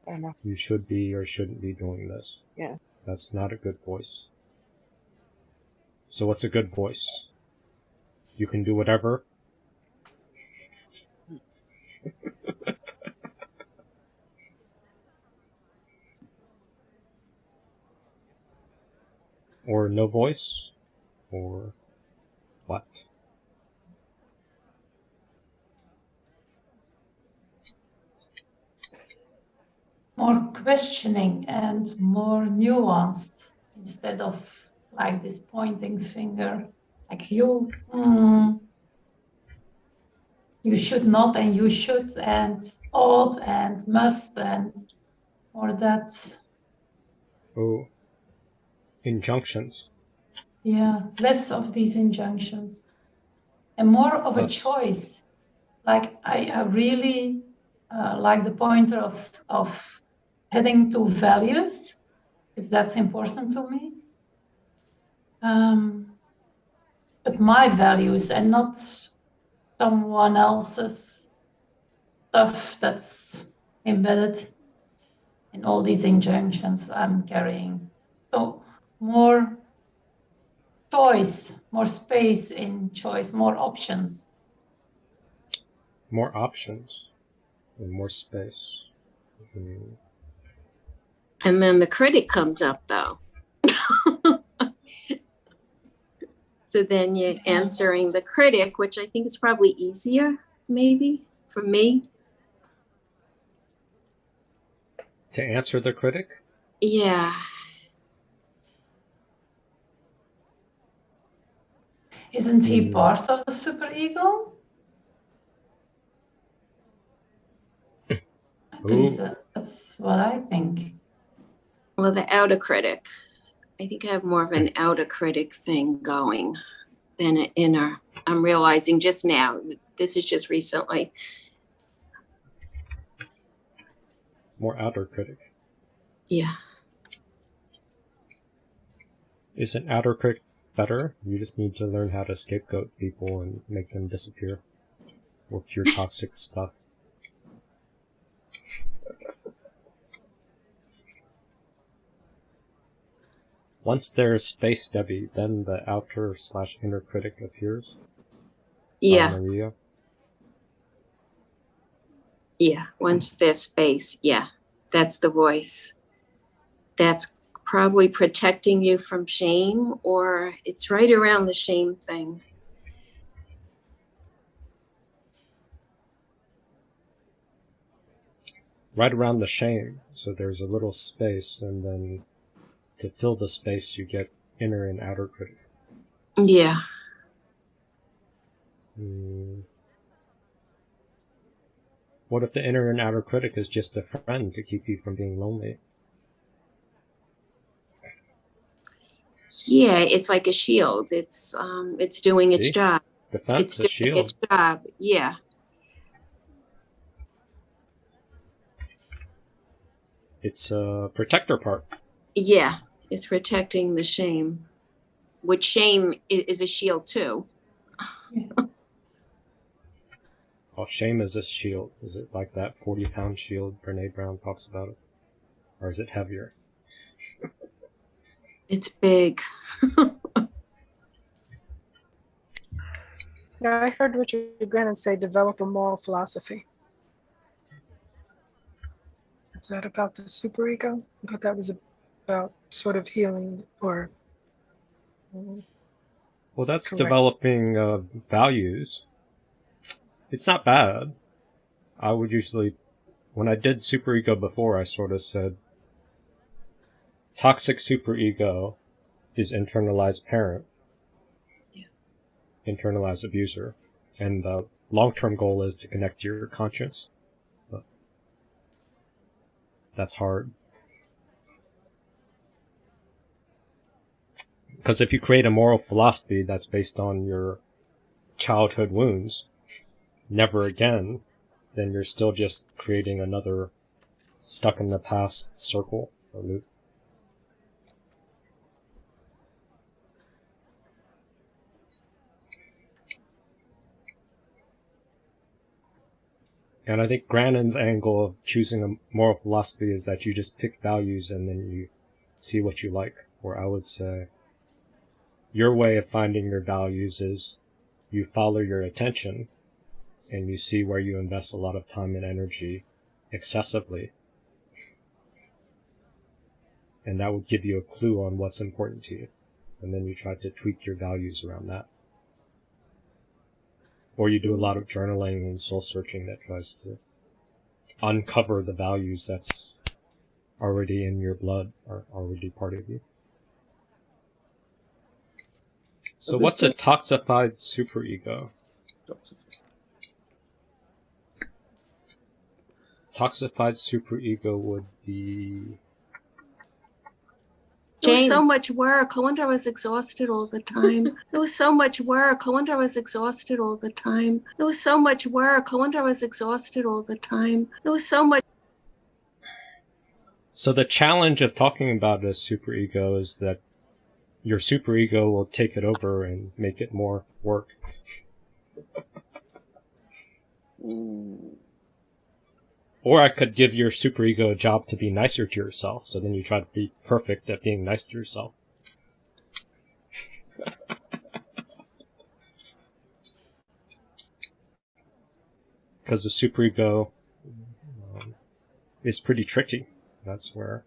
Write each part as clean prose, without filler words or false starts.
I know. You should be or shouldn't be doing this. Yeah. That's not a good voice. So what's a good voice? You can do whatever. Or no voice? Or what? More questioning and more nuanced instead of like this pointing finger, like you should not and you should and ought and must and or that. Oh, injunctions. Yeah, less of these injunctions and more of a choice. Like I really like the pointer of heading to values, because that's important to me. But my values and not someone else's stuff that's embedded in all these injunctions I'm carrying. So more choice, more space in choice, more options. More options and more space. And then the critic comes up, though. So then you're answering the critic, which I think is probably easier, maybe, for me. To answer the critic? Yeah. Isn't he part of the superego? At least that's what I think. Well, the outer critic. I think I have more of an outer critic thing going than an inner. I'm realizing just now, this is just recently. More outer critic. Yeah. Is an outer critic better? You just need to learn how to scapegoat people and make them disappear with your toxic stuff. Once there's space, Debbie, then the outer/inner critic appears. Yeah. Maria. Yeah. Once there's space, yeah. That's the voice. That's probably protecting you from shame, or it's right around the shame thing. Right around the shame. So there's a little space, and then to fill the space, you get inner and outer critic. Yeah. What if the inner and outer critic is just a friend to keep you from being lonely? Yeah, it's like a shield. It's doing its job. Defense, a shield. Its job. Yeah. It's a protector part. Yeah, it's protecting the shame, which shame is a shield too. Oh, shame is a shield. Is it like that 40-pound shield Brene Brown talks about it? Or is it heavier? It's big. Yeah, I heard Richard Grannon say develop a moral philosophy. Is that about the superego? I thought that was about sort of healing or... Well, that's correct. Developing values. It's not bad. I would usually, when I did superego before, I sort of said, toxic superego is internalized parent, internalized abuser, and the long-term goal is to connect to your conscience. But that's hard. Because if you create a moral philosophy that's based on your childhood wounds, never again, then you're still just creating another stuck in the past circle or loop. And I think Grandin's angle of choosing a moral philosophy is that you just pick values and then you see what you like. Or I would say your way of finding your values is you follow your attention and you see where you invest a lot of time and energy excessively. And that would give you a clue on what's important to you. And then you try to tweak your values around that. Or you do a lot of journaling and soul searching that tries to uncover the values that's already in your blood, or already part of you. So what's a toxified superego? Toxified superego would be... It was so much work. I wonder I was exhausted all the time. It was so much work. I wonder I was exhausted all the time. It was so much work. I wonder I was exhausted all the time. It was so much. So the challenge of talking about a superego is that your superego will take it over and make it more work. Or I could give your superego a job to be nicer to yourself, so then you try to be perfect at being nice to yourself. Because the superego is pretty tricky. That's where...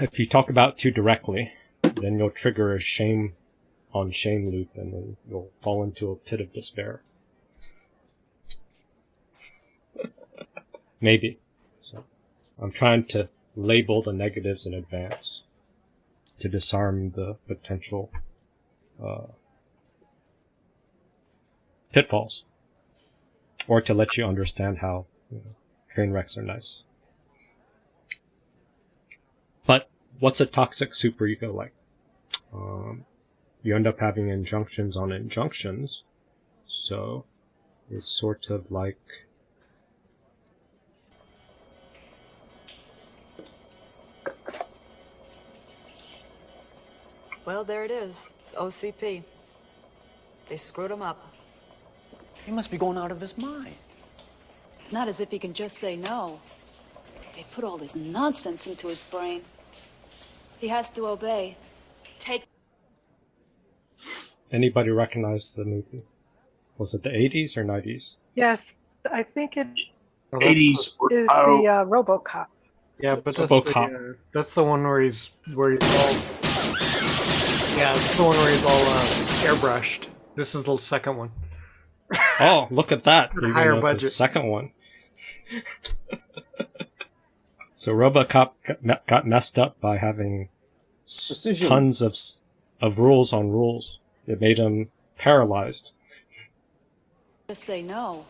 If you talk about too directly, then you'll trigger a shame on shame loop, and then you'll fall into a pit of despair. Maybe. So I'm trying to label the negatives in advance to disarm the potential pitfalls, or to let you understand how train wrecks are nice. But what's a toxic superego like? You end up having injunctions on injunctions, so it's sort of like... Well, there it is. OCP. They screwed him up. He must be going out of his mind. It's not as if he can just say no. They put all this nonsense into his brain. He has to obey. Take... Anybody recognize the movie? Was it the 80s or 90s? Yes, I think it 80s. is the RoboCop. Yeah, but RoboCop. That's the one where he's all. Yeah, it's the one where he's all airbrushed. This is the second one. Oh, look at that! At a higher the budget. second one. So RoboCop got messed up by having tons of rules on rules. It made him paralyzed. Just say no.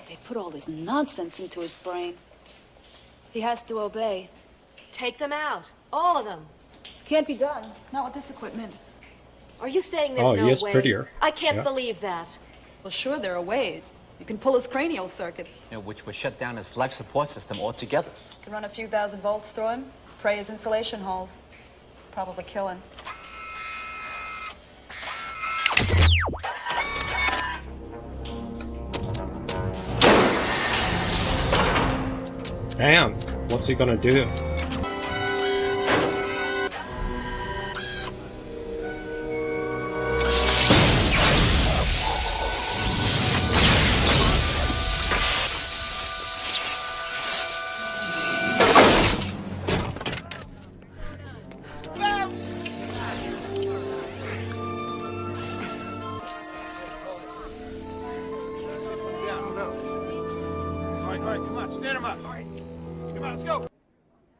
They put all this nonsense into his brain. He has to obey. Take them out. All of them. Can't be done. Not with this equipment. Are you saying there's no way? Oh, he is prettier. I can't Yeah. believe that. Well, sure, there are ways. You can pull his cranial circuits. Which would shut down his life support system altogether. You can run a few thousand volts through him, pray his insulation holes. Probably kill him. Damn, what's he gonna do?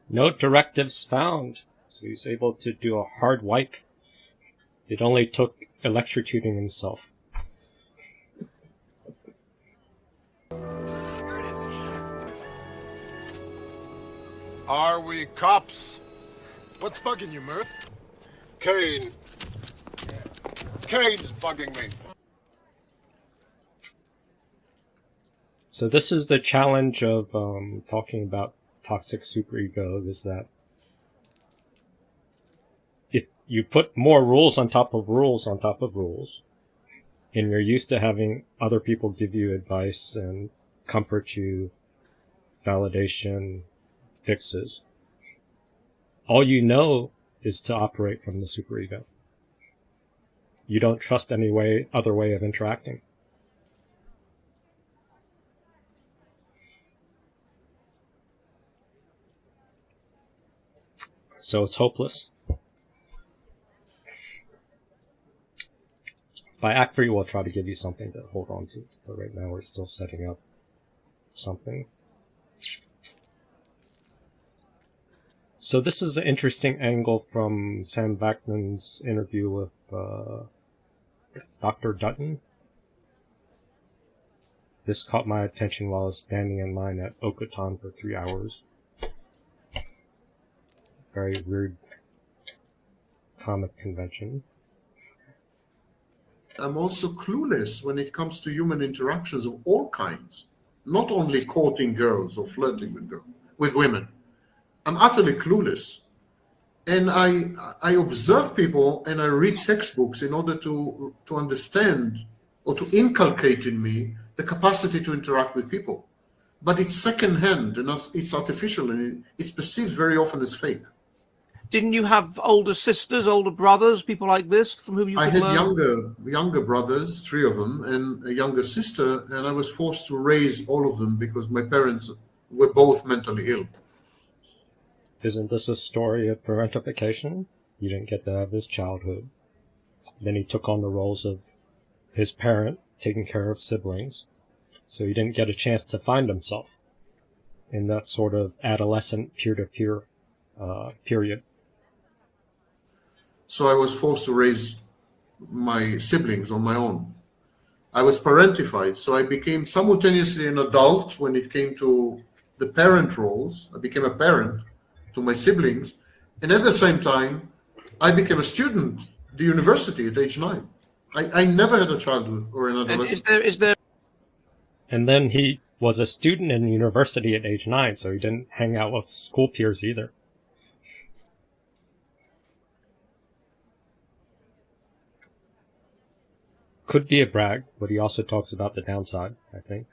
No directives found, so he's able to do a hard wipe. It only took electrocuting himself. Are we cops? What's bugging you, Murph? Kane. Kane's bugging me. So this is the challenge of talking about toxic superego, is that if you put more rules on top of rules on top of rules, and you're used to having other people give you advice and comfort you, validation, fixes. All you know is to operate from the superego. You don't trust any other way of interacting. So it's hopeless. By Act 3, we'll try to give you something to hold on to, but right now we're still setting up something. So this is an interesting angle from Sam Vaknin's interview with Dr. Dutton. This caught my attention while I was standing in line at Okuton for 3 hours. Very weird comic convention. I'm also clueless when it comes to human interactions of all kinds, not only courting girls or flirting with women. I'm utterly clueless. And I observe people and I read textbooks in order to understand or to inculcate in me the capacity to interact with people. But it's secondhand and it's artificial and it's perceived very often as fake. Didn't you have older sisters, older brothers, people like this from whom you could learn? I had younger brothers, 3 of them, and a younger sister, and I was forced to raise all of them because my parents were both mentally ill. Isn't this a story of parentification? He didn't get to have his childhood. Then he took on the roles of his parent, taking care of siblings. So he didn't get a chance to find himself in that sort of adolescent peer-to-peer period. So I was forced to raise my siblings on my own. I was parentified, so I became simultaneously an adult when it came to the parent roles. I became a parent to my siblings, and at the same time, I became a student at the university at age 9. I never had a childhood or an adolescence. And then he was a student in university at age 9, so he didn't hang out with school peers either. Could be a brag, but he also talks about the downside, I think.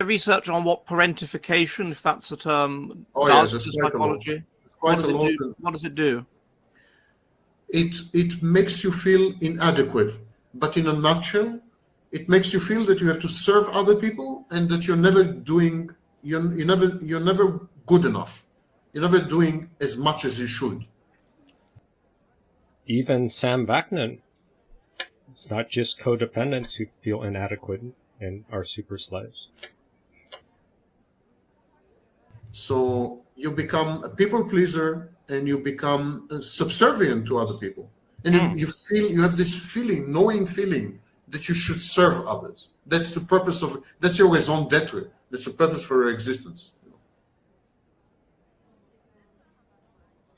Research on what parentification, if that's the term, does to to psychology. What does it do? It makes you feel inadequate, but in a nutshell, it makes you feel that you have to serve other people and that you're never good enough. You're never doing as much as you should. Even Sam Vaknin. It's not just codependents who feel inadequate and are super slaves. So you become a people pleaser and you become subservient to other people. And you have this knowing feeling that you should serve others. That's the purpose that's your raison d'etre. That's the purpose for your existence.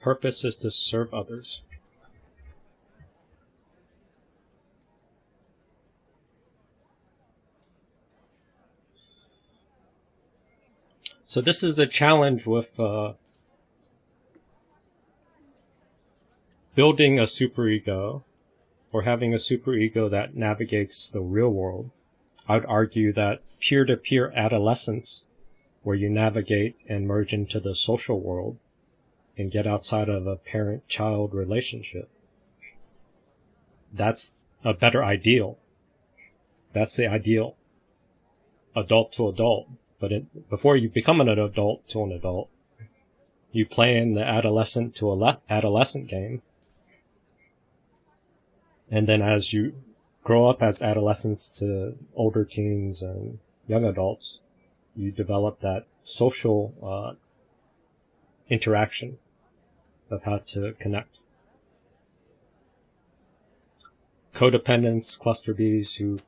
Purpose is to serve others. So this is a challenge with building a superego or having a superego that navigates the real world. I'd argue that peer-to-peer adolescence, where you navigate and merge into the social world and get outside of a parent-child relationship, that's a better ideal. That's the ideal. Adult to adult. But before you become an adult to an adult, you play in the adolescent to adolescent game. And then as you grow up as adolescents to older teens and young adults, you develop that social interaction of how to connect. Codependents, cluster Bs who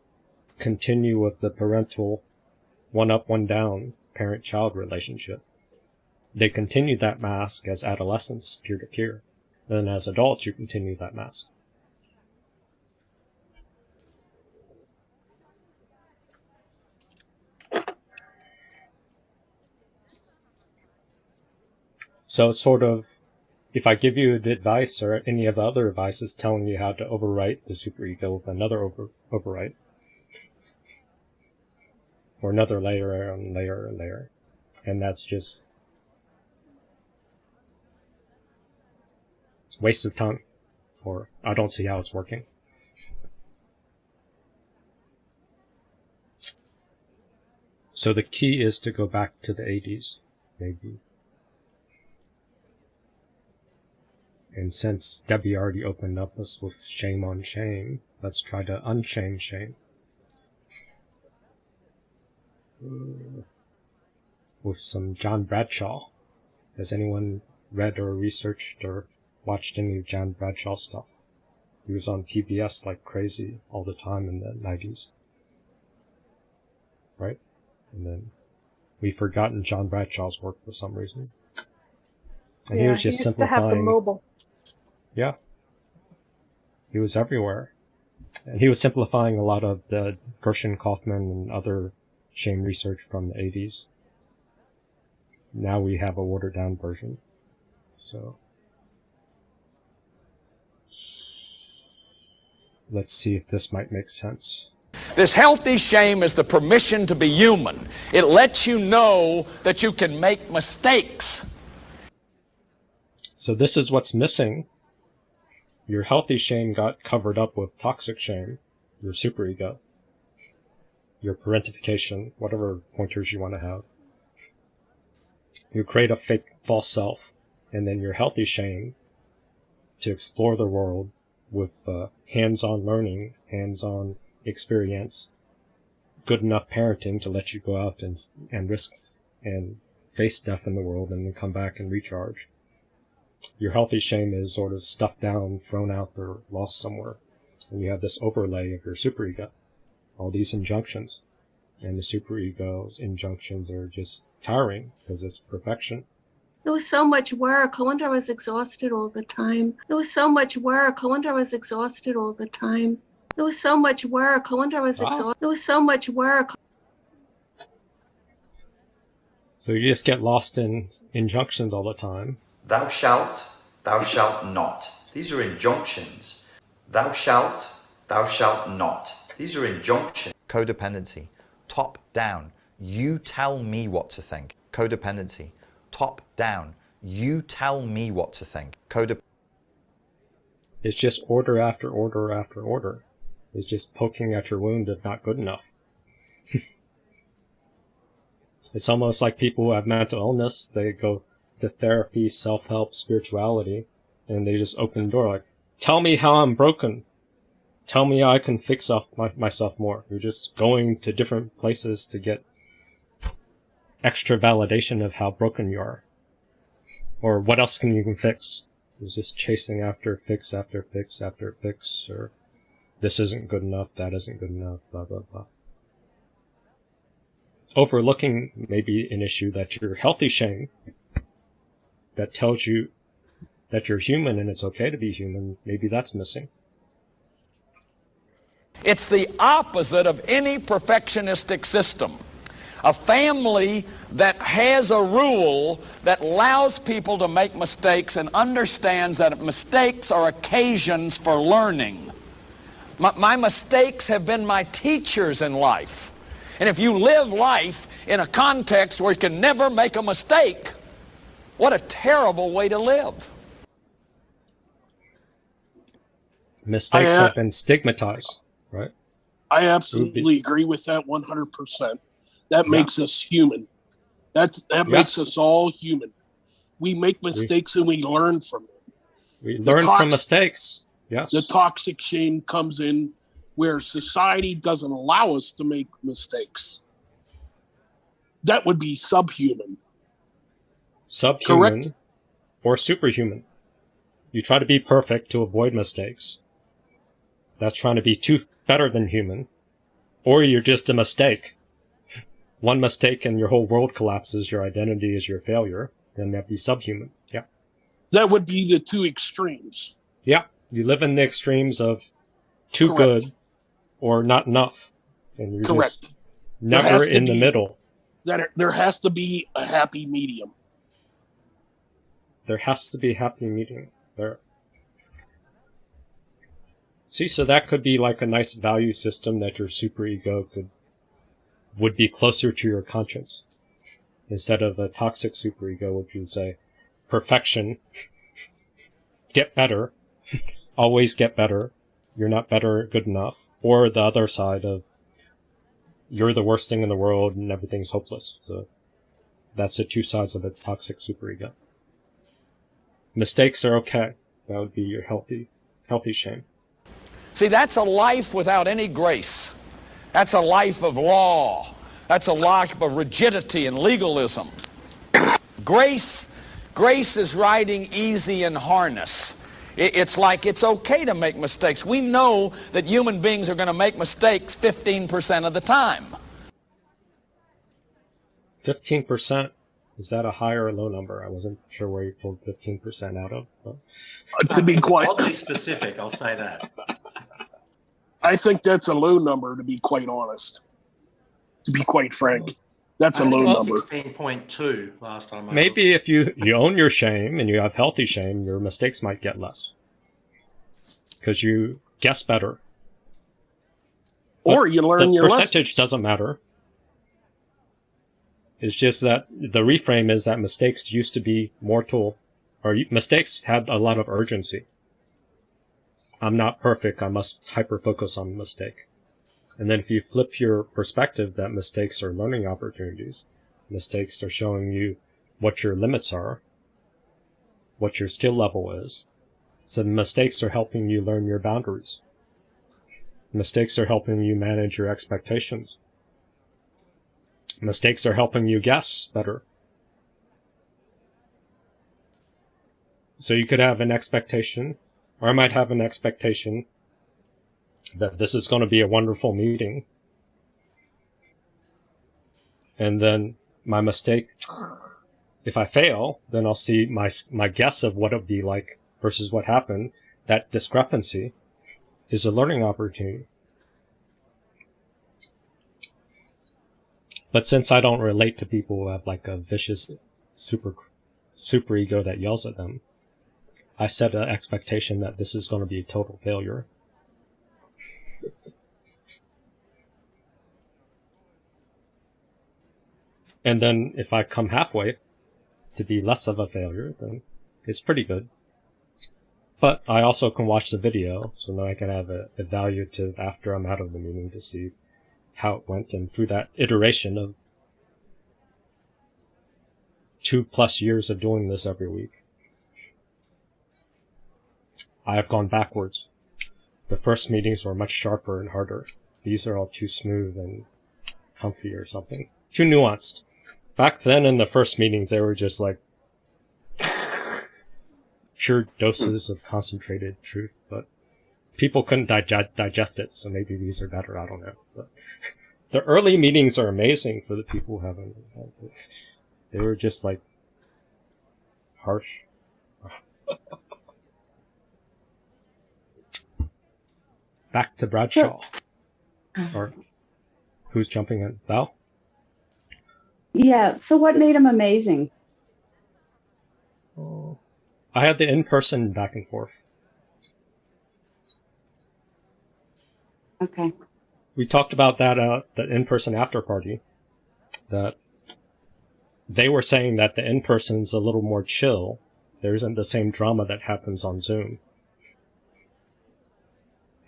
continue with the parental one up, one down parent-child relationship. They continue that mask as adolescents, peer-to-peer. Then as adults, you continue that mask. So it's sort of, if I give you the advice or any of the other advices telling you how to overwrite the superego with another overwrite, or another layer and layer and layer. And that's just a waste of time. I don't see how it's working. So the key is to go back to the 80s, maybe. And since Debbie already opened up us with shame on shame, let's try to unshame shame. With some John Bradshaw. Has anyone read or researched or watched any of John Bradshaw stuff? He was on PBS like crazy all the time in the 90s. Right? And then we've forgotten John Bradshaw's work for some reason. And he was just used to have the simplifying. mobile. Yeah. He was everywhere. And he was simplifying a lot of the Gershon Kaufman and other shame research from the 80s. Now we have a watered down version. So let's see if this might make sense. This healthy shame is the permission to be human. It lets you know that you can make mistakes. So this is what's missing. Your healthy shame got covered up with toxic shame, your superego, your parentification, whatever pointers you want to have. You create a fake false self, and then your healthy shame to explore the world with hands-on learning, hands-on experience, good enough parenting to let you go out and risk and face death in the world and then come back and recharge. Your healthy shame is sort of stuffed down, thrown out, or lost somewhere. And you have this overlay of your superego, all these injunctions. And the superego's injunctions are just tiring because it's perfection. There was so much work. I wonder I was exhausted all the time. There was so much work. I wonder I was exhausted all the time. There was so much work. I wonder I was exhausted. There was so much work. So you just get lost in injunctions all the time. Thou shalt not. These are injunctions. Thou shalt not. These are injunctions. Codependency. Top down. You tell me what to think. Codependency. Top down. You tell me what to think. It's just order after order after order. It's just poking at your wound of not good enough. It's almost like people who have mental illness, they go to therapy, self-help, spirituality, and they just open the door like, tell me how I'm broken. Tell me how I can fix myself more. You're just going to different places to get extra validation of how broken you are. Or what else can you fix? It's just chasing after fix after fix after fix, or this isn't good enough, that isn't good enough, blah, blah, blah. Overlooking maybe an issue that your healthy shame that tells you that you're human and it's okay to be human, maybe that's missing. It's the opposite of any perfectionistic system. A family that has a rule that allows people to make mistakes and understands that mistakes are occasions for learning. My mistakes have been my teachers in life. And if you live life in a context where you can never make a mistake, what a terrible way to live. Mistakes have been stigmatized, right? I absolutely agree with that 100%. That makes us human. That makes us all human. We make mistakes and we learn from them. We learn from mistakes. Yes. The toxic shame comes in where society doesn't allow us to make mistakes. That would be subhuman. Subhuman. Correct? Or superhuman. You try to be perfect to avoid mistakes. That's trying to be better than human. Or you're just a mistake. One mistake and your whole world collapses, your identity is your failure, then that'd be subhuman. Yeah. That would be the two extremes. Yeah. You live in the extremes of too good or not enough. And you're just never in the middle. There has to be a happy medium. There has to be a happy medium there. See, so that could be like a nice value system that your superego could would be closer to your conscience instead of a toxic superego, which is a perfection, get better, always get better, you're not better good enough, or the other side of you're the worst thing in the world and everything's hopeless. So that's the two sides of a toxic superego. Mistakes are okay. That would be your healthy shame. See, that's a life without any grace. That's a life of law. That's a life of rigidity and legalism. Grace is riding easy in harness. It's like it's okay to make mistakes. We know that human beings are going to make mistakes 15% of the time. 15%? Is that a high or a low number? I wasn't sure where you pulled 15% out of. But. To be quite oddly specific, I'll say that. I think that's a low number, to be quite honest. To be quite frank, that's a low number. 16.2 last time. Maybe if you own your shame and you have healthy shame, your mistakes might get less. Because you guess better. Or you learn your lessons. The percentage doesn't matter. It's just that the reframe is that mistakes used to be mortal, or mistakes had a lot of urgency. I'm not perfect, I must hyper-focus on the mistake. And then if you flip your perspective that mistakes are learning opportunities, mistakes are showing you what your limits are, what your skill level is. So mistakes are helping you learn your boundaries. Mistakes are helping you manage your expectations. Mistakes are helping you guess better. So you could have an expectation, or I might have an expectation that this is going to be a wonderful meeting. And then my mistake, if I fail, then I'll see my guess of what it would be like versus what happened. That discrepancy is a learning opportunity. But since I don't relate to people who have like a vicious superego that yells at them, I set an expectation that this is going to be a total failure. And then if I come halfway to be less of a failure, then it's pretty good. But I also can watch the video, so then I can have a evaluative after I'm out of the meeting to see how it went, and through that iteration of 2+ years of doing this every week, I have gone backwards. The first meetings were much sharper and harder. These are all too smooth and comfy or something. Too nuanced. Back then in the first meetings, they were just like pure doses of concentrated truth, but people couldn't digest it, so maybe these are better, I don't know. But the early meetings are amazing for the people who haven't. They were just like harsh. Back to Bradshaw. Or who's jumping in? Val? Yeah, so what made him amazing? Oh, I had the in-person back and forth. Okay. We talked about that at the in-person after party, that they were saying that the in-person's a little more chill. There isn't the same drama that happens on Zoom.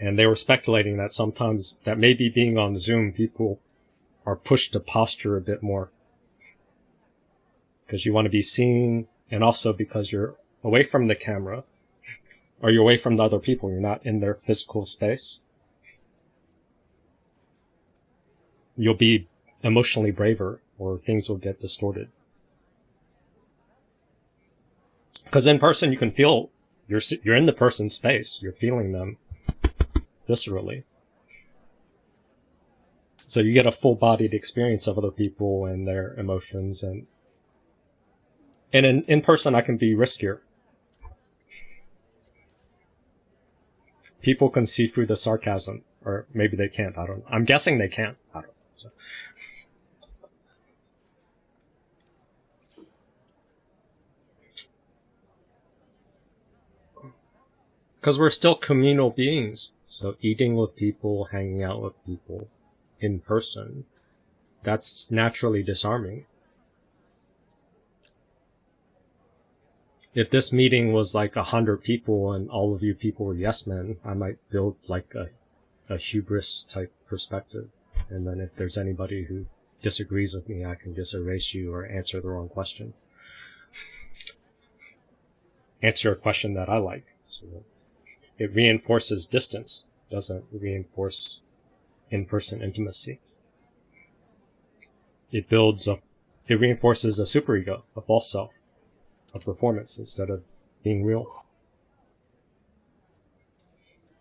And they were speculating that sometimes, that maybe being on Zoom, people are pushed to posture a bit more. Because you want to be seen, and also because you're away from the camera, or you're away from the other people, you're not in their physical space. You'll be emotionally braver, or things will get distorted. Because in person, you can feel, you're in the person's space, you're feeling them viscerally. So you get a full-bodied experience of other people and their emotions, and in person, I can be riskier. People can see through the sarcasm, or maybe they can't, I don't know. I'm guessing they can't, I don't know. So. Because we're still communal beings. So eating with people, hanging out with people in person, that's naturally disarming. If this meeting was like 100 people and all of you people were yes men, I might build like a hubris type perspective. And then if there's anybody who disagrees with me, I can just erase you or answer the wrong question. Answer a question that I like. So it reinforces distance, doesn't reinforce in-person intimacy. It reinforces a superego, a false self, a performance instead of being real.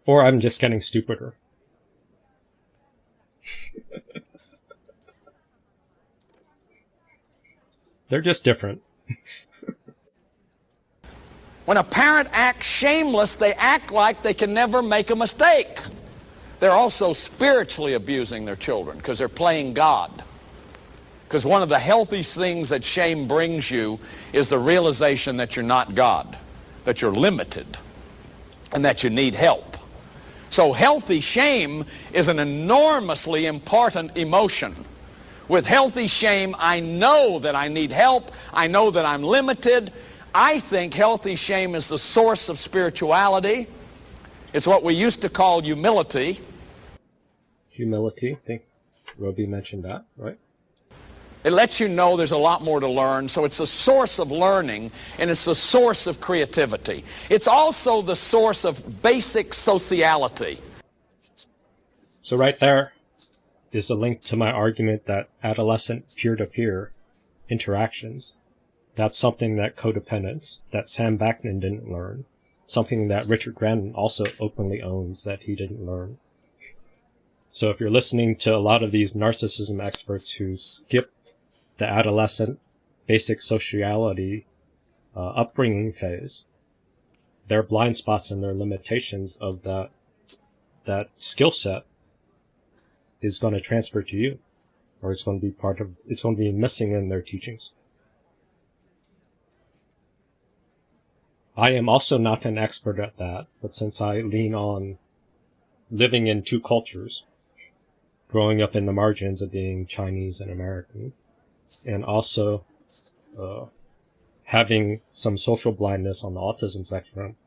Or I'm just getting stupider. They're just different. When a parent acts shameless, they act like they can never make a mistake. They're also spiritually abusing their children because they're playing God. Because one of the healthiest things that shame brings you is the realization that you're not God, that you're limited, and that you need help. So healthy shame is an enormously important emotion. With healthy shame, I know that I need help. I know that I'm limited. I think healthy shame is the source of spirituality. It's what we used to call humility. Humility, I think Roby mentioned that, right? It lets you know there's a lot more to learn, so it's the source of learning, and it's the source of creativity. It's also the source of basic sociality. So right there is a link to my argument that adolescent peer-to-peer interactions, that's something that codependents, that Sam Vaknin didn't learn, something that Richard Grandin also openly owns that he didn't learn. So if you're listening to a lot of these narcissism experts who skipped the adolescent basic sociality upbringing phase, their blind spots and their limitations of that skill set is going to transfer to you, or it's going to be missing in their teachings. I am also not an expert at that, but since I lean on living in two cultures, growing up in the margins of being Chinese and American, and also having some social blindness on the autism spectrum,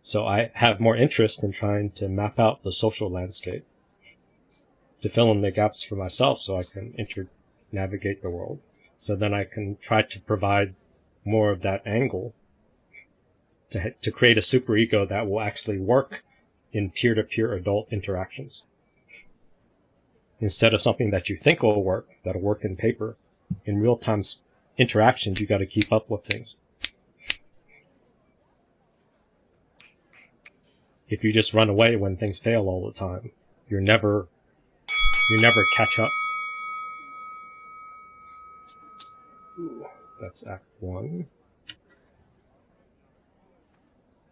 so I have more interest in trying to map out the social landscape to fill in the gaps for myself so I can navigate the world. So then I can try to provide more of that angle to create a superego that will actually work in peer-to-peer adult interactions. Instead of something that you think will work, that'll work in paper, in real-time interactions, you got to keep up with things. If you just run away when things fail all the time, you never catch up. That's Act 1.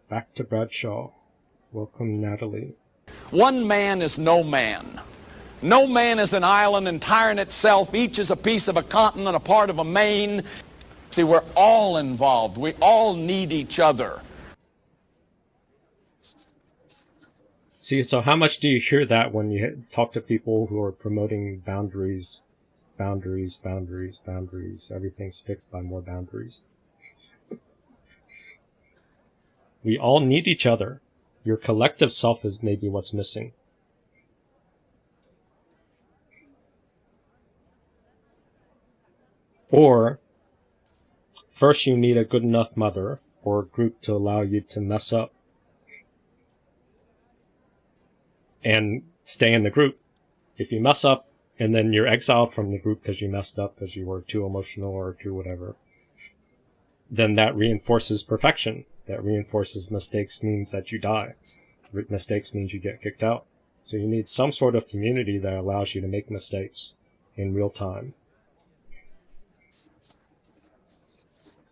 Back to Bradshaw. Welcome, Natalie. One man is no man. No man is an island entire in itself. Each is a piece of a continent, a part of a main. See, we're all involved. We all need each other. See, so how much do you hear that when you talk to people who are promoting boundaries, boundaries, boundaries, boundaries? Everything's fixed by more boundaries. We all need each other. Your collective self is maybe what's missing. Or, first you need a good enough mother or a group to allow you to mess up and stay in the group. If you mess up and then you're exiled from the group because you messed up, because you were too emotional or too whatever, then that reinforces perfection. That reinforces mistakes means that you die. Mistakes means you get kicked out. So you need some sort of community that allows you to make mistakes in real time.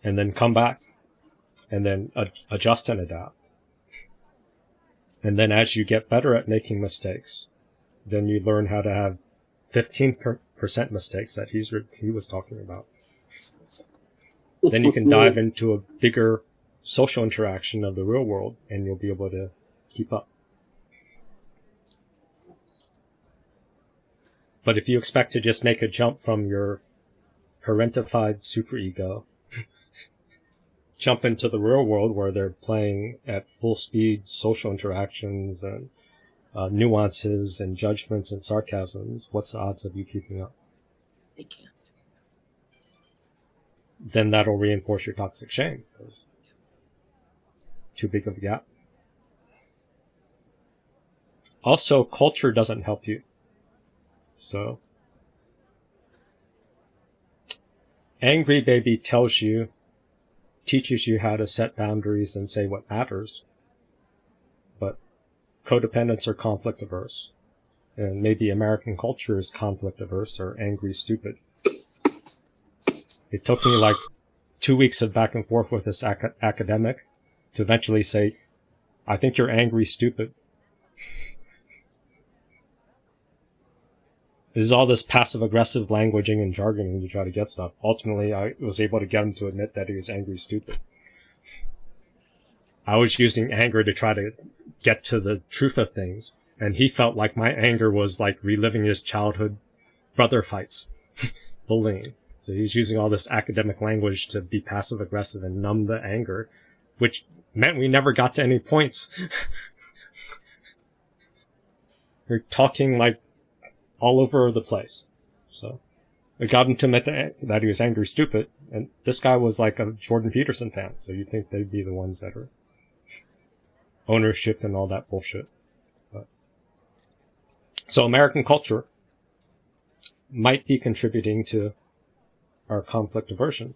And then come back. And then adjust and adapt. And then as you get better at making mistakes, then you learn how to have 15% mistakes that he was talking about. Then you can dive into a bigger social interaction of the real world, and you'll be able to keep up. But if you expect to just make a jump from your parentified superego, jump into the real world where they're playing at full speed social interactions and nuances and judgments and sarcasms, what's the odds of you keeping up? They can't. Then that'll reinforce your toxic shame. Too big of a gap. Also, culture doesn't help you. So, Angry Baby teaches you how to set boundaries and say what matters. But codependents are conflict averse. And maybe American culture is conflict averse or angry stupid. It took me like 2 weeks of back and forth with this academic to eventually say, I think you're angry stupid. There's all this passive-aggressive languaging and jargoning to try to get stuff. Ultimately, I was able to get him to admit that he was angry stupid. I was using anger to try to get to the truth of things, and he felt like my anger was like reliving his childhood brother fights, bullying. So he's using all this academic language to be passive-aggressive and numb the anger, which meant we never got to any points. We're talking like all over the place. So we got him to admit that he was angry stupid, and this guy was like a Jordan Peterson fan, so you'd think they'd be the ones that are ownership and all that bullshit. But, so American culture might be contributing to our conflict aversion.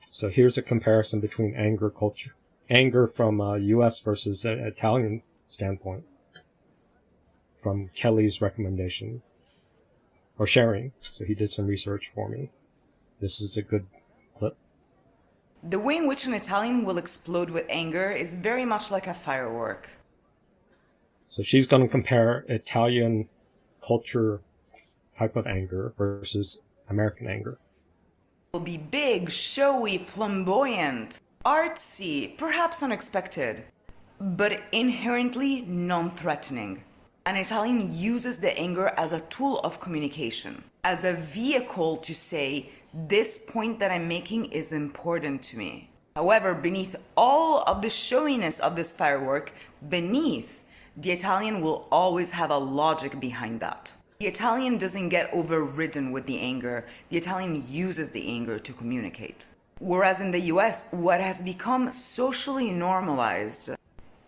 So here's a comparison between anger from US versus an Italian standpoint, from Kelly's recommendation, or sharing. So he did some research for me. This is a good clip. The way in which an Italian will explode with anger is very much like a firework. So she's going to compare Italian culture type of anger versus American anger. Will be big, showy, flamboyant, artsy, perhaps unexpected, but inherently non-threatening. An Italian uses the anger as a tool of communication, as a vehicle to say, this point that I'm making is important to me. However, beneath all of the showiness of this firework, beneath, the Italian will always have a logic behind that. The Italian doesn't get overridden with the anger. The Italian uses the anger to communicate. Whereas in the US, what has become socially normalized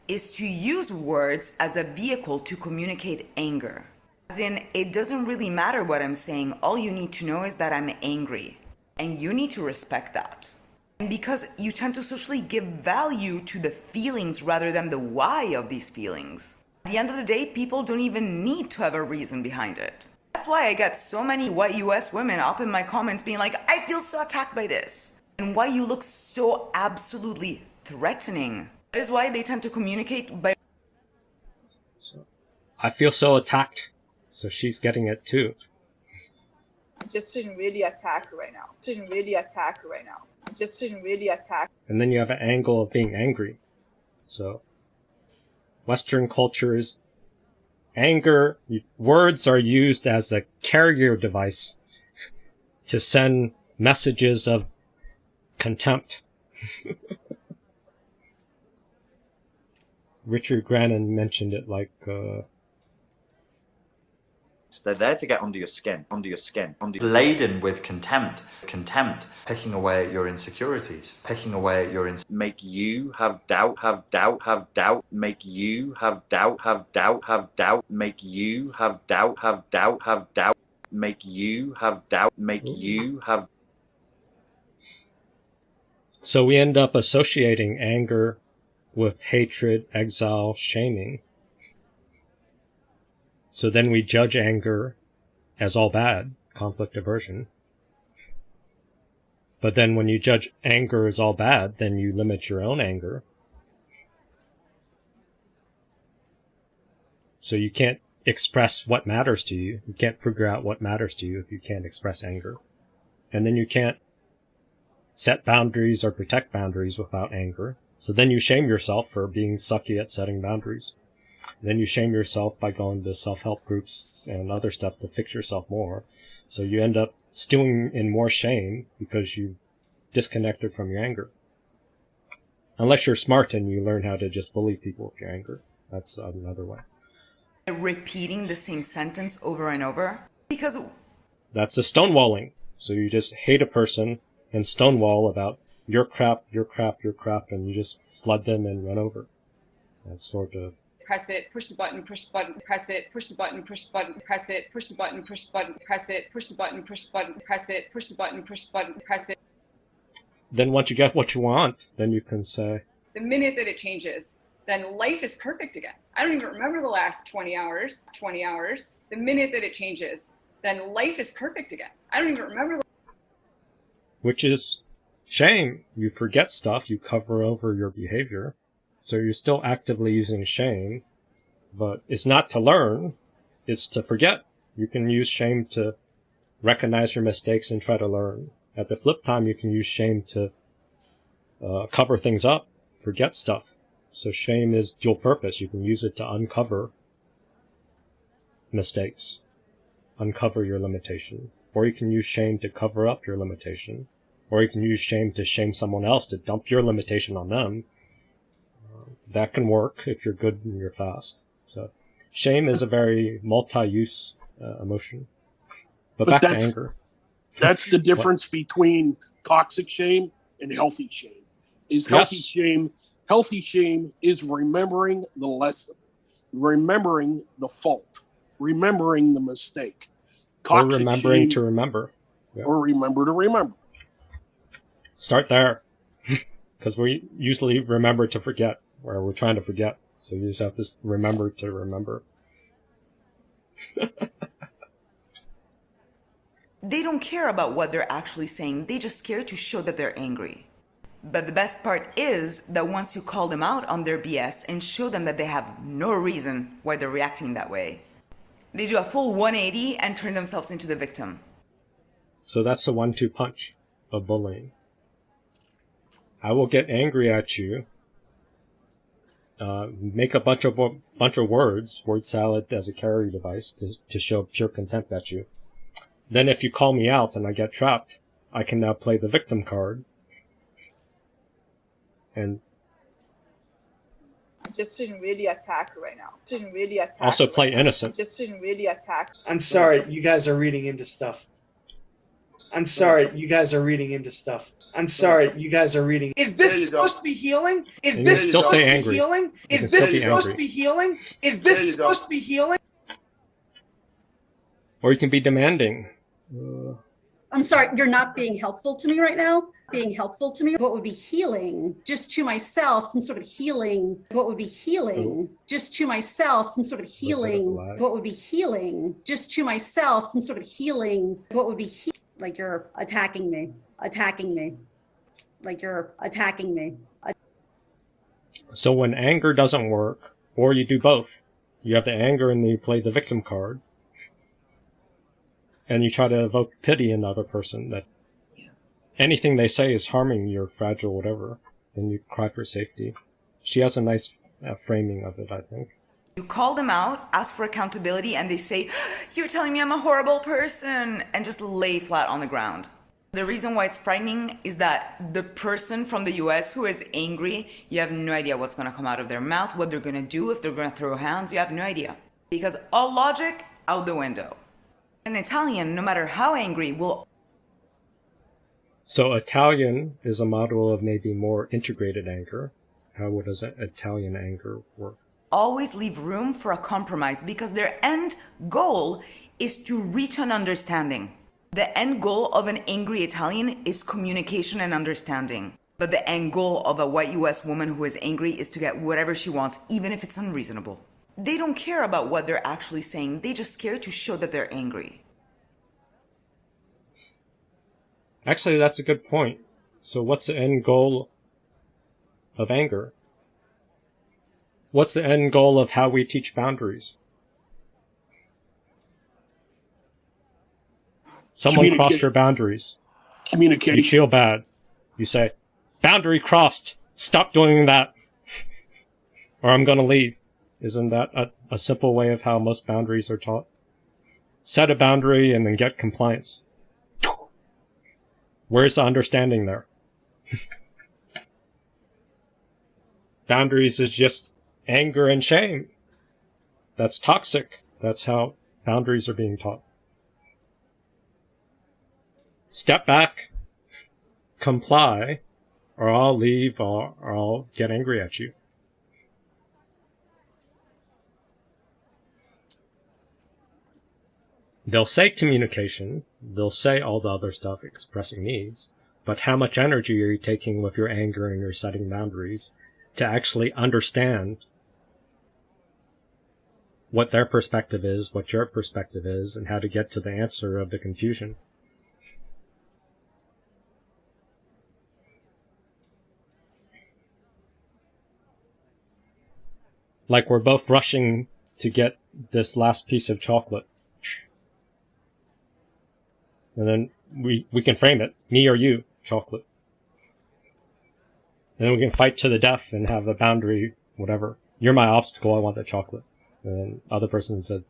is to use words as a vehicle to communicate anger. As in, it doesn't really matter what I'm saying, all you need to know is that I'm angry. And you need to respect that. And because you tend to socially give value to the feelings rather than the why of these feelings, at the end of the day, people don't even need to have a reason behind it. That's why I get so many white US women up in my comments being like, I feel so attacked by this. And why you look so absolutely threatening. That is why they tend to communicate by... So, I feel so attacked. So she's getting it too. Just feeling really attacked right now. Feeling really attacked right now. Just feeling really attacked. And then you have an angle of being angry. So, Western cultures, anger, words are used as a carrier device to send messages of contempt. Richard Grannon mentioned it like, They're there to get under your skin, laden with contempt, picking away at your insecurities, make you have doubt, make you have doubt, make you have doubt, make you have doubt, make you have. So we end up associating anger with hatred, exile, shaming. So then we judge anger as all bad, conflict aversion. But then when you judge anger as all bad, then you limit your own anger. So you can't express what matters to you. You can't figure out what matters to you if you can't express anger. And then you can't set boundaries or protect boundaries without anger. So then you shame yourself for being sucky at setting boundaries. Then you shame yourself by going to self-help groups and other stuff to fix yourself more. So you end up stewing in more shame because you disconnected from your anger. Unless you're smart and you learn how to just bully people with your anger. That's another way. Repeating the same sentence over and over because That's a stonewalling. So you just hate a person and stonewall about your crap, your crap, your crap, and you just flood them and run over. That's sort of... Press it, push the button, press it, push the button, press it, push the button, press it, push the button, press it, push the button, press it. Then once you get what you want, then you can say... The minute that it changes, then life is perfect again. I don't even remember the last 20 hours. The minute that it changes, then life is perfect again. I don't even remember. Which is shame. You forget stuff, you cover over your behavior. So you're still actively using shame, but it's not to learn, it's to forget. You can use shame to recognize your mistakes and try to learn. At the flip time, you can use shame to cover things up, forget stuff. So shame is dual purpose. You can use it to uncover mistakes, uncover your limitation. Or you can use shame to cover up your limitation. Or you can use shame to shame someone else, to dump your limitation on them. That can work if you're good and you're fast. So shame is a very multi-use emotion. But back to anger. That's the difference between toxic shame and healthy shame. Healthy shame is remembering the lesson, remembering the fault, remembering the mistake. Toxic or remembering shame, to remember. Yeah. Or remember to remember. Start there. Because we usually remember to forget, or we're trying to forget. So you just have to remember to remember. They don't care about what they're actually saying. They just care to show that they're angry. But the best part is that once you call them out on their BS and show them that they have no reason why they're reacting that way, they do a full 180 and turn themselves into the victim. So that's the 1-2 punch of bullying. I will get angry at you, make a bunch of words, word salad as a carry device to show pure contempt at you. Then if you call me out and I get trapped, I can now play the victim card. And just feeling really attacked right now. Feeling really attacked. Also play innocent. Just feeling really attacked. I'm sorry, you guys are reading into stuff. I'm sorry, you guys are reading into stuff. I'm sorry, you guys are reading. Is this supposed to be healing? Is this supposed to be healing? Is this supposed to be healing? Is this supposed to be healing? Or you can be demanding. I'm sorry, you're not being helpful to me right now. Being helpful to me. What would be healing just to myself, some sort of healing. What would be healing just to myself, some sort of healing. What would be healing just to myself, some sort of healing. What would be like you're attacking me, like you're attacking me. So when anger doesn't work, or you do both, you have the anger and you play the victim card, and you try to evoke pity in the other person, that anything they say is harming your fragile whatever, then you cry for safety. She has a nice framing of it, I think. You call them out, ask for accountability, and they say, "You're telling me I'm a horrible person," and just lay flat on the ground. The reason why it's frightening is that the person from the US who is angry, you have no idea what's going to come out of their mouth, what they're going to do, if they're going to throw hands, you have no idea. Because all logic out the window. An Italian, no matter how angry, will... So Italian is a model of maybe more integrated anger. How does Italian anger work? Always leave room for a compromise because their end goal is to reach an understanding. The end goal of an angry Italian is communication and understanding. But the end goal of a white US woman who is angry is to get whatever she wants, even if it's unreasonable. They don't care about what they're actually saying. They just care to show that they're angry. Actually, that's a good point. So what's the end goal of anger? What's the end goal of how we teach boundaries? Someone crossed your boundaries. Communication. You feel bad. You say, "Boundary crossed. Stop doing that. Or I'm going to leave." Isn't that a simple way of how most boundaries are taught? Set a boundary and then get compliance. Where's the understanding there? Boundaries is just anger and shame. That's toxic. That's how boundaries are being taught. Step back, comply, or I'll leave, or I'll get angry at you. They'll say communication, they'll say all the other stuff, expressing needs, but how much energy are you taking with your anger and your setting boundaries to actually understand what their perspective is, what your perspective is, and how to get to the answer of the confusion? Like we're both rushing to get this last piece of chocolate. And then we can frame it, me or you, chocolate. And then we can fight to the death and have a boundary, whatever. You're my obstacle, I want the chocolate. And then the other person said,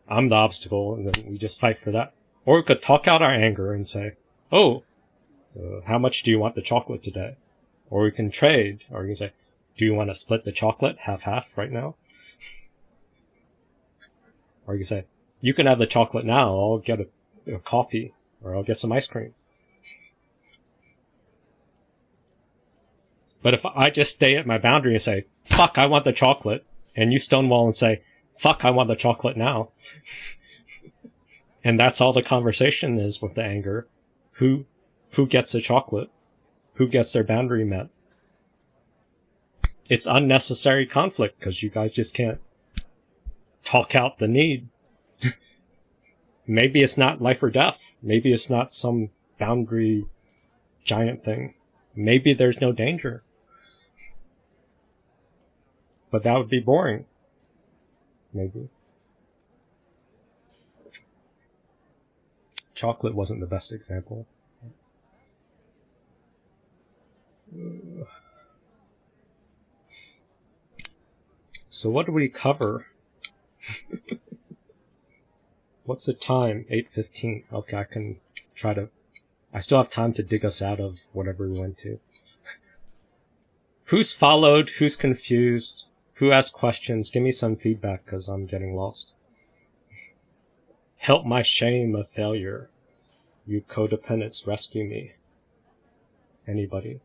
I'm the obstacle, and then we just fight for that. Or we could talk out our anger and say, oh, how much do you want the chocolate today? Or we can trade, or we can say, do you want to split the chocolate half-half right now? Or you can say, you can have the chocolate now, I'll get a coffee, or I'll get some ice cream. But if I just stay at my boundary and say, fuck, I want the chocolate, and you stonewall and say, fuck, I want the chocolate now, and that's all the conversation is with the anger, who gets the chocolate? Who gets their boundary met? It's unnecessary conflict because you guys just can't talk out the need. Maybe it's not life or death. Maybe it's not some boundary giant thing. Maybe there's no danger. But that would be boring. Maybe. Chocolate wasn't the best example. So what do we cover? What's the time? 8:15. Okay, I can try to... I still have time to dig us out of whatever we went to. Who's followed? Who's confused? Who asked questions? Give me some feedback, because I'm getting lost. Help my shame of failure. You codependents, rescue me. Anybody?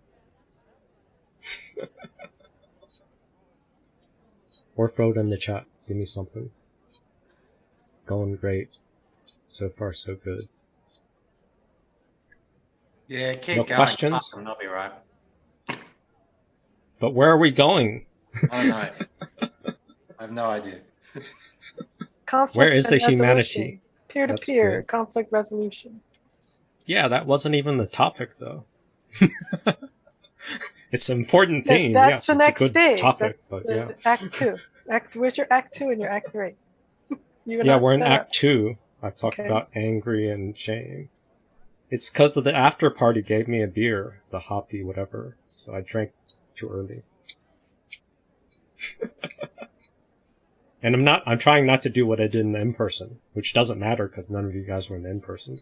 Or throw it in the chat. Give me something. Going great. So far, so good. Yeah, keep no going. Questions? I'll be right. But where are we going? I don't know. I have no idea. Conflict Where is the resolution. humanity? Peer-to-peer conflict resolution. Yeah, that wasn't even the topic, though. It's an important theme. That's yes, the it's next a good stage. topic, That's but yeah. Act 2. Where's your Act 2 and your Act 3? Yeah, we're in Act 2. I talked about angry and shame. It's because of the after party gave me a beer, the hoppy whatever, so I drank too early. And I'm trying not to do what I did in the in-person, which doesn't matter because none of you guys were in the in-person.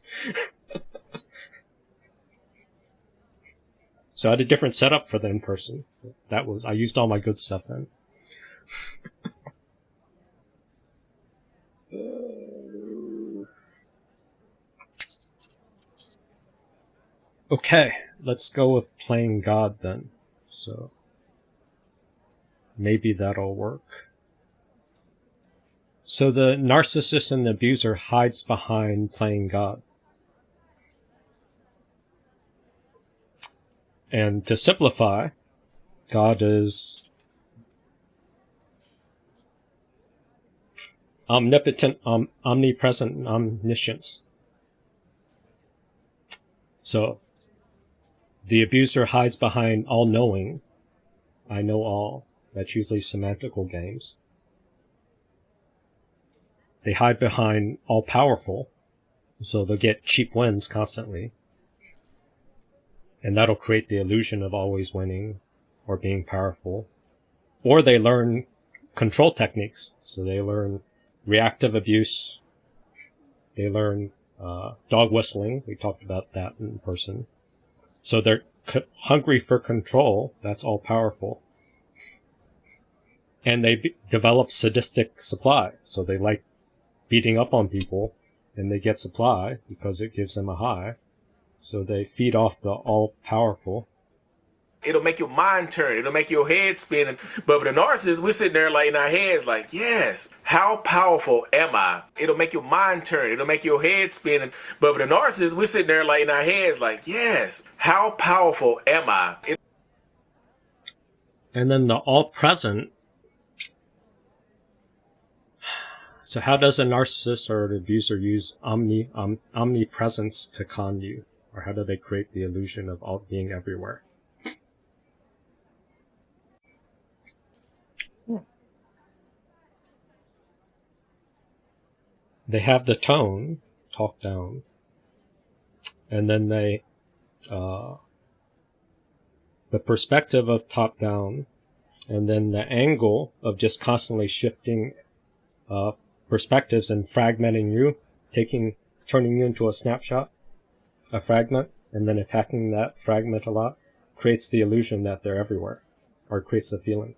So I had a different setup for the in-person. I used all my good stuff then. Okay, let's go with playing God then. So maybe that'll work. So the narcissist and the abuser hides behind playing God. And to simplify, God is omnipotent, omnipresent, and omniscience. So the abuser hides behind all-knowing. I know all. That's usually semantical games. They hide behind all-powerful, so they'll get cheap wins constantly. And that'll create the illusion of always winning or being powerful. Or they learn control techniques. So they learn reactive abuse. They learn dog whistling. We talked about that in person. So they're hungry for control. That's all powerful. And they develop sadistic supply. So they like beating up on people, and they get supply because it gives them a high. So they feed off the all-powerful. It'll make your mind turn. It'll make your head spin. But with the narcissist, we're sitting there like in our heads like, yes, how powerful am I? It'll make your mind turn. It'll make your head spin. But with the narcissist, we're sitting there like in our heads like, yes, how powerful am I? And then the all-present. So how does a narcissist or an abuser use omnipresence to con you? Or how do they create the illusion of all being everywhere? They have the tone, talk down, and then they, the perspective of top down, and then the angle of just constantly shifting perspectives and fragmenting you, turning you into a snapshot, a fragment, and then attacking that fragment a lot, creates the illusion that they're everywhere, or creates the feeling.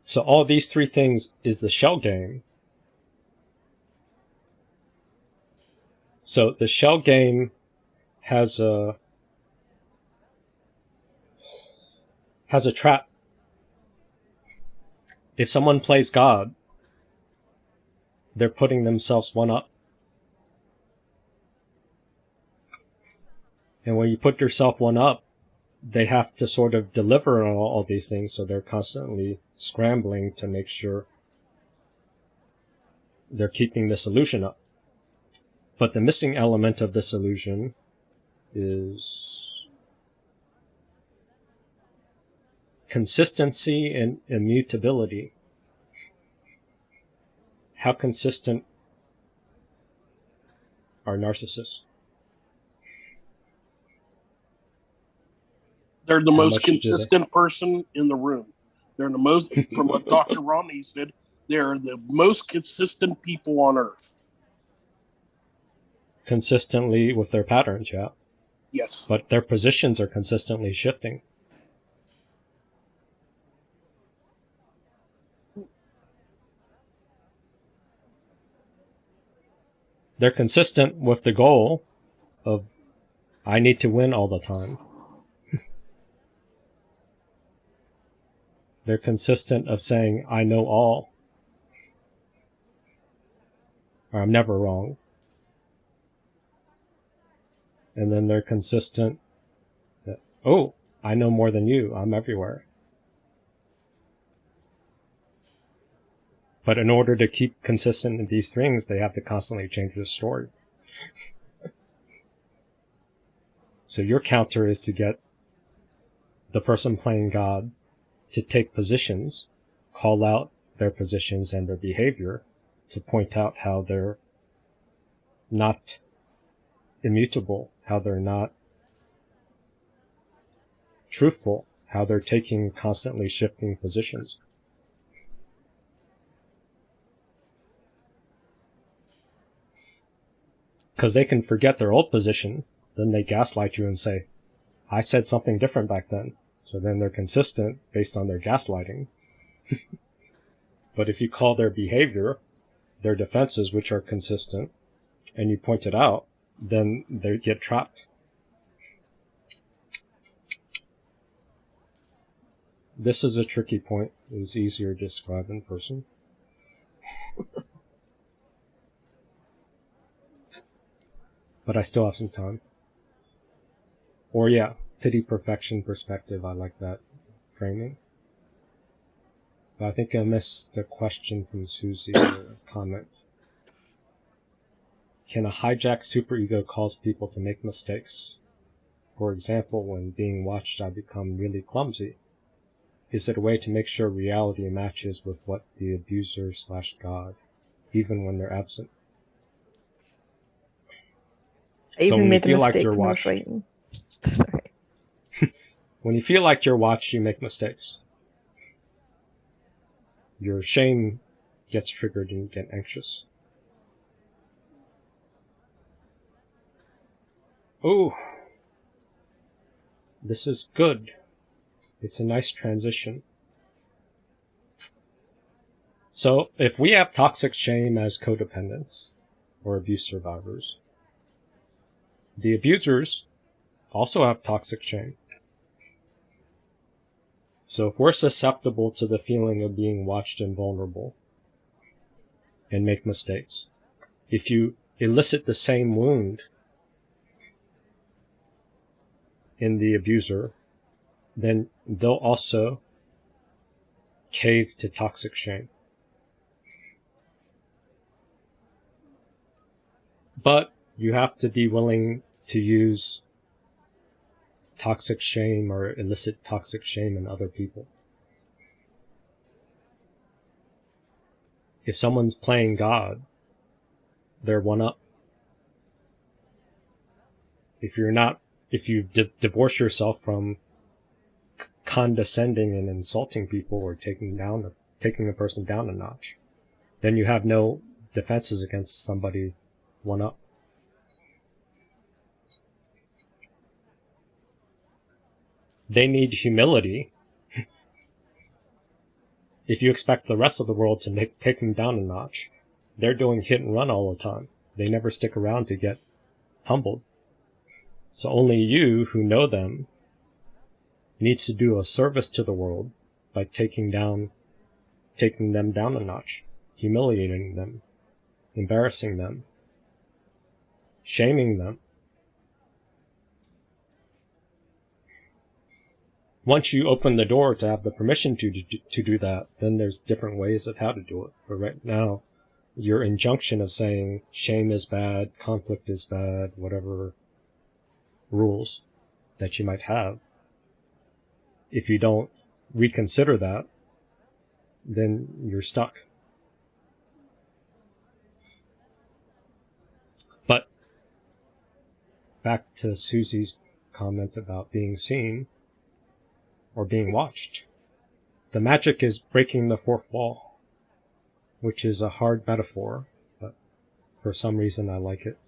So all these three things is the shell game. So the shell game has a trap. If someone plays God, they're putting themselves one up. And when you put yourself one up, they have to sort of deliver on all these things, so they're constantly scrambling to make sure they're keeping this illusion up. But the missing element of this illusion is consistency and immutability. How consistent are narcissists? They're the most consistent person in the room. They're the most, from what Dr. Romney said, they're the most consistent people on earth. Consistently with their patterns, yeah. Yes. But their positions are consistently shifting. They're consistent with the goal of, I need to win all the time. They're consistent of saying, I know all. Or I'm never wrong. And then they're consistent that, oh, I know more than you. I'm everywhere. But in order to keep consistent in these things, they have to constantly change the story. So your counter is to get the person playing God to take positions, call out their positions and their behavior, to point out how they're not immutable, how they're not truthful, how they're taking constantly shifting positions. Because they can forget their old position, then they gaslight you and say, I said something different back then. So then they're consistent based on their gaslighting. But if you call their behavior, their defenses, which are consistent, and you point it out, then they get trapped. This is a tricky point. It was easier to describe in person. But I still have some time. Or yeah, pity perfection perspective. I like that framing. But I think I missed a question from Susie, or a comment. Can a hijacked superego cause people to make mistakes? For example, when being watched, I become really clumsy. Is it a way to make sure reality matches with what the abuser/God, even when they're absent? I So even when you made the feel like mistake you're when I was watched, writing. Sorry. when you feel like you're watched, you make mistakes. Your shame gets triggered and you get anxious. Oh, this is good. It's a nice transition. So if we have toxic shame as codependents or abuse survivors, the abusers also have toxic shame. So if we're susceptible to the feeling of being watched and vulnerable and make mistakes, if you elicit the same wound in the abuser, then they'll also cave to toxic shame. But you have to be willing to use toxic shame or elicit toxic shame in other people. If someone's playing God, they're one up. If you've divorced yourself from condescending and insulting people or taking a person down a notch, then you have no defenses against somebody one up. They need humility. If you expect the rest of the world to take them down a notch, they're doing hit and run all the time. They never stick around to get humbled. So only you who know them needs to do a service to the world by taking them down a notch, humiliating them, embarrassing them, shaming them. Once you open the door to have the permission to do that, then there's different ways of how to do it. But right now, your injunction of saying shame is bad, conflict is bad, whatever rules that you might have, if you don't reconsider that, then you're stuck. But back to Susie's comment about being seen or being watched. The magic is breaking the fourth wall, which is a hard metaphor, but for some reason I like it.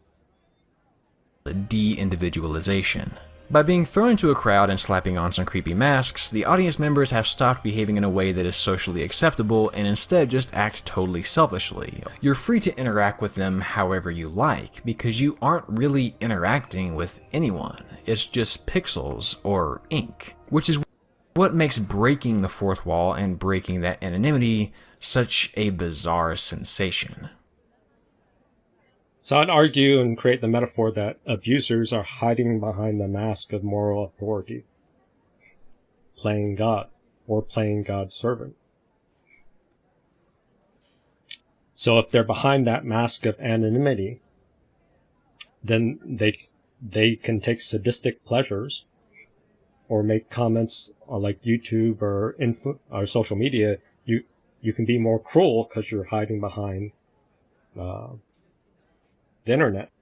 De-individualization. By being thrown into a crowd and slapping on some creepy masks, the audience members have stopped behaving in a way that is socially acceptable and instead just act totally selfishly. You're free to interact with them however you like, because you aren't really interacting with anyone. It's just pixels or ink, which is what makes breaking the fourth wall and breaking that anonymity such a bizarre sensation. So I'd argue and create the metaphor that abusers are hiding behind the mask of moral authority, playing God, or playing God's servant. So if they're behind that mask of anonymity, then they can take sadistic pleasures or make comments on like YouTube or social media. You can be more cruel because you're hiding behind the internet,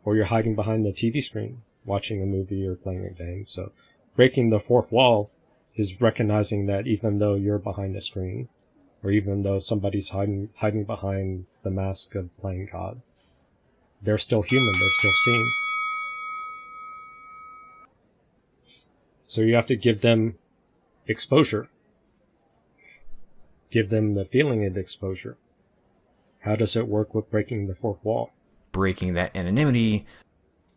or you're hiding behind the TV screen, watching a movie or playing a game. So breaking the fourth wall is recognizing that even though you're behind a screen, or even though somebody's hiding behind the mask of playing God, they're still human, they're still seen. So you have to give them exposure. Give them the feeling of exposure. How does it work with breaking the fourth wall? Breaking that anonymity.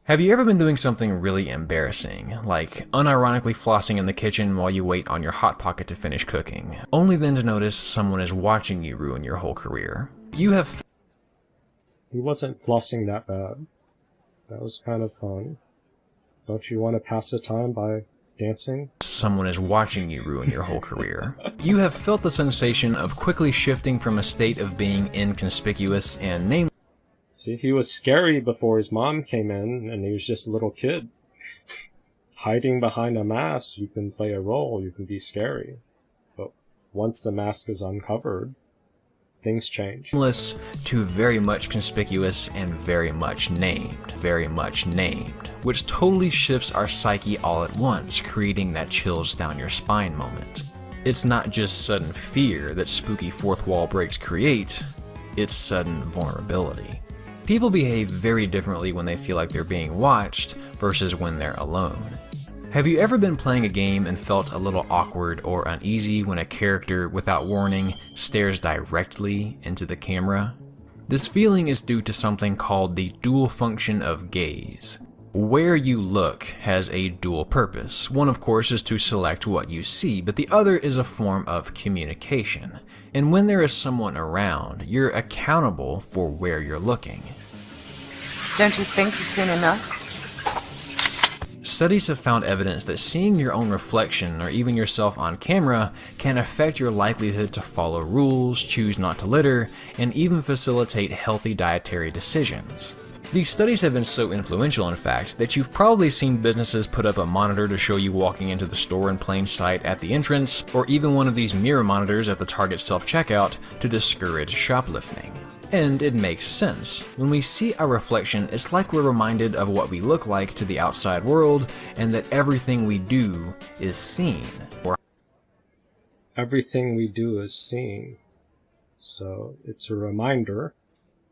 Have you ever been doing something really embarrassing, like unironically flossing in the kitchen while you wait on your Hot Pocket to finish cooking, only then to notice someone is watching you ruin your whole career? You have... He wasn't flossing that bad. That was kind of fun. Don't you want to pass the time by dancing? Someone is watching you ruin your whole career. You have felt the sensation of quickly shifting from a state of being inconspicuous and nameless. See, he was scary before his mom came in, and he was just a little kid. Hiding behind a mask, you can play a role, you can be scary. But once the mask is uncovered, things change. To very much conspicuous and very much named, which totally shifts our psyche all at once, creating that chills down your spine moment. It's not just sudden fear that spooky fourth wall breaks create, it's sudden vulnerability. People behave very differently when they feel like they're being watched versus when they're alone. Have you ever been playing a game and felt a little awkward or uneasy when a character, without warning, stares directly into the camera? This feeling is due to something called the dual function of gaze. Where you look has a dual purpose. One, of course, is to select what you see, but the other is a form of communication. And when there is someone around, you're accountable for where you're looking. Don't you think you've seen enough? Studies have found evidence that seeing your own reflection or even yourself on camera can affect your likelihood to follow rules, choose not to litter, and even facilitate healthy dietary decisions. These studies have been so influential, in fact, that you've probably seen businesses put up a monitor to show you walking into the store in plain sight at the entrance, or even one of these mirror monitors at the Target self-checkout to discourage shoplifting. And it makes sense. When we see our reflection, it's like we're reminded of what we look like to the outside world, and that everything we do is seen. Everything we do is seen. So it's a reminder.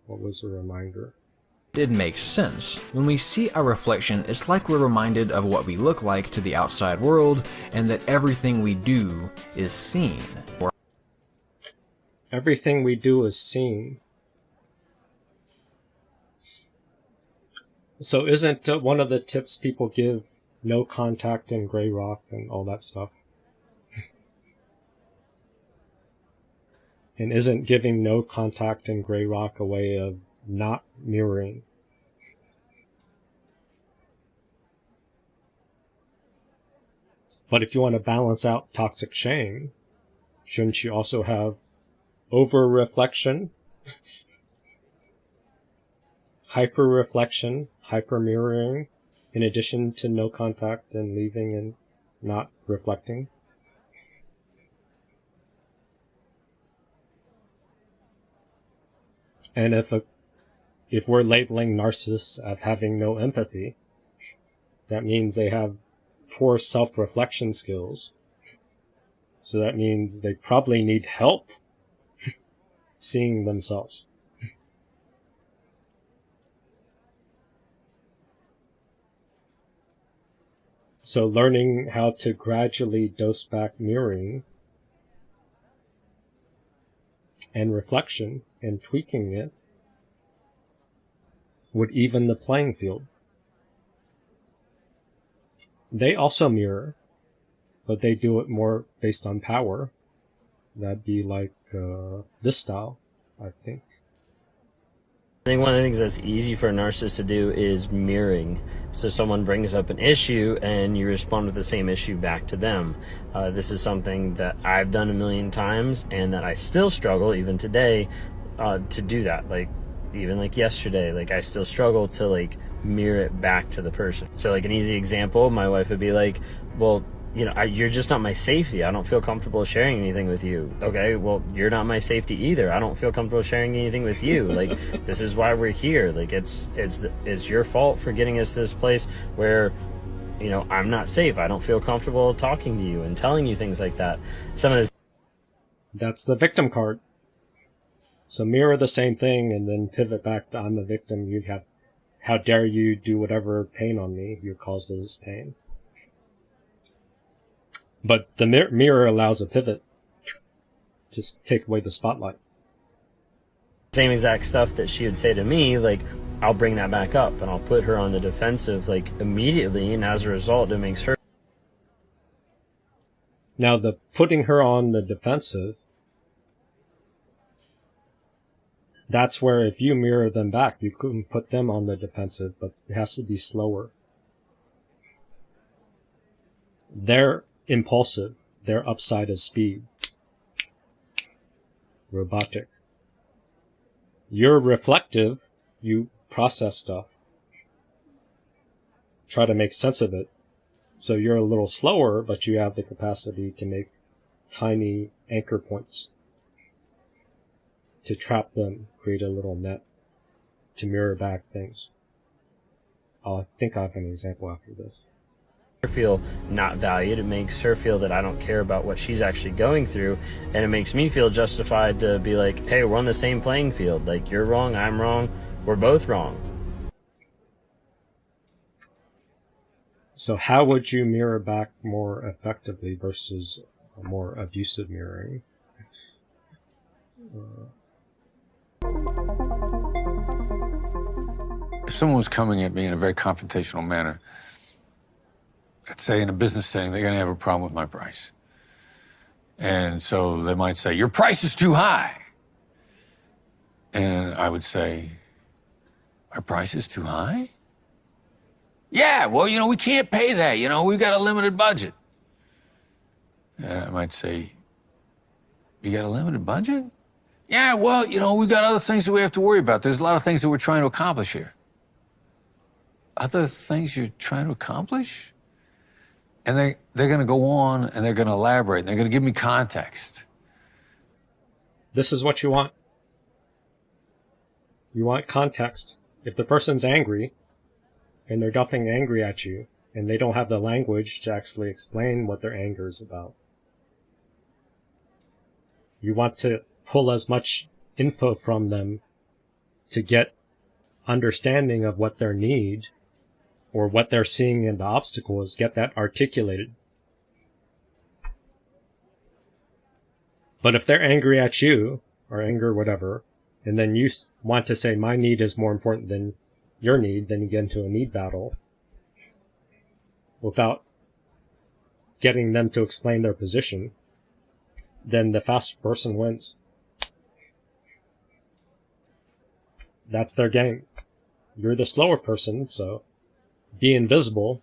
What was a reminder? It makes sense. When we see our reflection, it's like we're reminded of what we look like to the outside world, and that everything we do is seen. Everything we do is seen. So isn't one of the tips people give no contact in gray rock and all that stuff? And isn't giving no contact in gray rock a way of not mirroring? But if you want to balance out toxic shame, shouldn't you also have over-reflection, hyper-reflection, hyper-mirroring, in addition to no contact and leaving and not reflecting? And if we're labeling narcissists as having no empathy, that means they have poor self-reflection skills. So that means they probably need help seeing themselves. So learning how to gradually dose back mirroring and reflection and tweaking it would even the playing field. They also mirror, but they do it more based on power. That'd be like this style, I think. I think one of the things that's easy for a narcissist to do is mirroring. So someone brings up an issue and you respond with the same issue back to them. This is something that I've done a million times and that I still struggle even today to do that. Like even like yesterday, like I still struggle to like mirror it back to the person. So like an easy example, my wife would be like, well, you know, you're just not my safety. I don't feel comfortable sharing anything with you. Okay, well, you're not my safety either. I don't feel comfortable sharing anything with you. Like, this is why we're here. Like, it's your fault for getting us to this place where, you know, I'm not safe. I don't feel comfortable talking to you and telling you things like that. Some of this. That's the victim card. So mirror the same thing and then pivot back to I'm a victim. You have, how dare you do whatever pain on me? You caused this pain. But the mirror allows a pivot to take away the spotlight. Same exact stuff that she would say to me, like, I'll bring that back up and I'll put her on the defensive, like, immediately, and as a result, it makes her... Now, the putting her on the defensive, that's where if you mirror them back, you couldn't put them on the defensive, but it has to be slower. They're impulsive. Their upside is speed. Robotic. You're reflective. You process stuff. Try to make sense of it. So you're a little slower, but you have the capacity to make tiny anchor points to trap them, create a little net to mirror back things. I think I have an example after this. Her feel not valued. It makes her feel that I don't care about what she's actually going through, and it makes me feel justified to be like, hey, we're on the same playing field. Like, you're wrong, I'm wrong, we're both wrong. So how would you mirror back more effectively versus more abusive mirroring? If someone was coming at me in a very confrontational manner, let's say in a business setting, they're going to have a problem with my price. And so they might say, your price is too high. And I would say, my price is too high? Yeah, well, you know, we can't pay that. You know, we've got a limited budget. And I might say, you got a limited budget? Yeah, well, you know, we've got other things that we have to worry about. There's a lot of things that we're trying to accomplish here. Other things you're trying to accomplish? And they're going to go on and they're going to elaborate. And they're going to give me context. This is what you want. You want context. If the person's angry and they're dumping angry at you and they don't have the language to actually explain what their anger is about, you want to pull as much info from them to get understanding of what their need or what they're seeing in the obstacles, get that articulated. But if they're angry at you, or anger, whatever, and then you want to say, my need is more important than your need, then you get into a need battle without getting them to explain their position, then the fast person wins. That's their game. You're the slower person, so be invisible,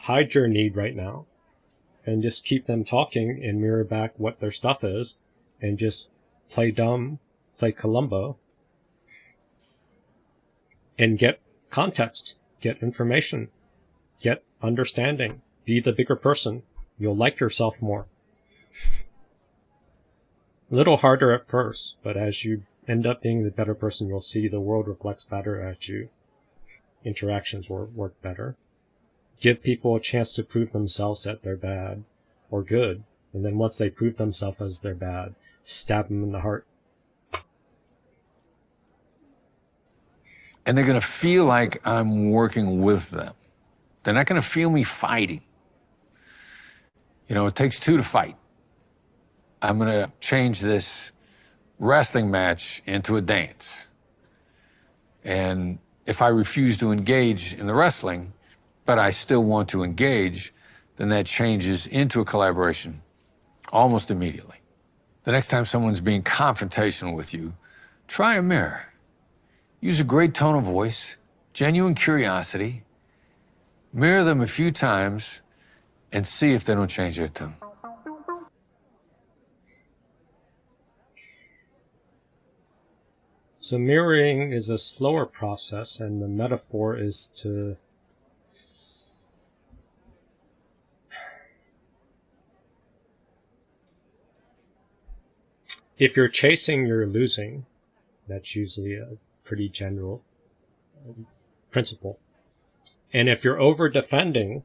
hide your need right now, and just keep them talking and mirror back what their stuff is, and just play dumb, play Columbo, and get context, get information, get understanding, be the bigger person. You'll like yourself more. A little harder at first, but as you end up being the better person, you'll see the world reflects better at you. Interactions will work better. Give people a chance to prove themselves that they're bad or good, and then once they prove themselves as they're bad, stab them in the heart. And they're going to feel like I'm working with them. They're not going to feel me fighting. You know, it takes two to fight. I'm going to change this wrestling match into a dance. And if I refuse to engage in the wrestling, but I still want to engage, then that changes into a collaboration almost immediately. The next time someone's being confrontational with you, try a mirror. Use a great tone of voice, genuine curiosity, mirror them a few times, and see if they don't change their tune. So mirroring is a slower process, and the metaphor is to if you're chasing, you're losing. That's usually a pretty general principle. And if you're over-defending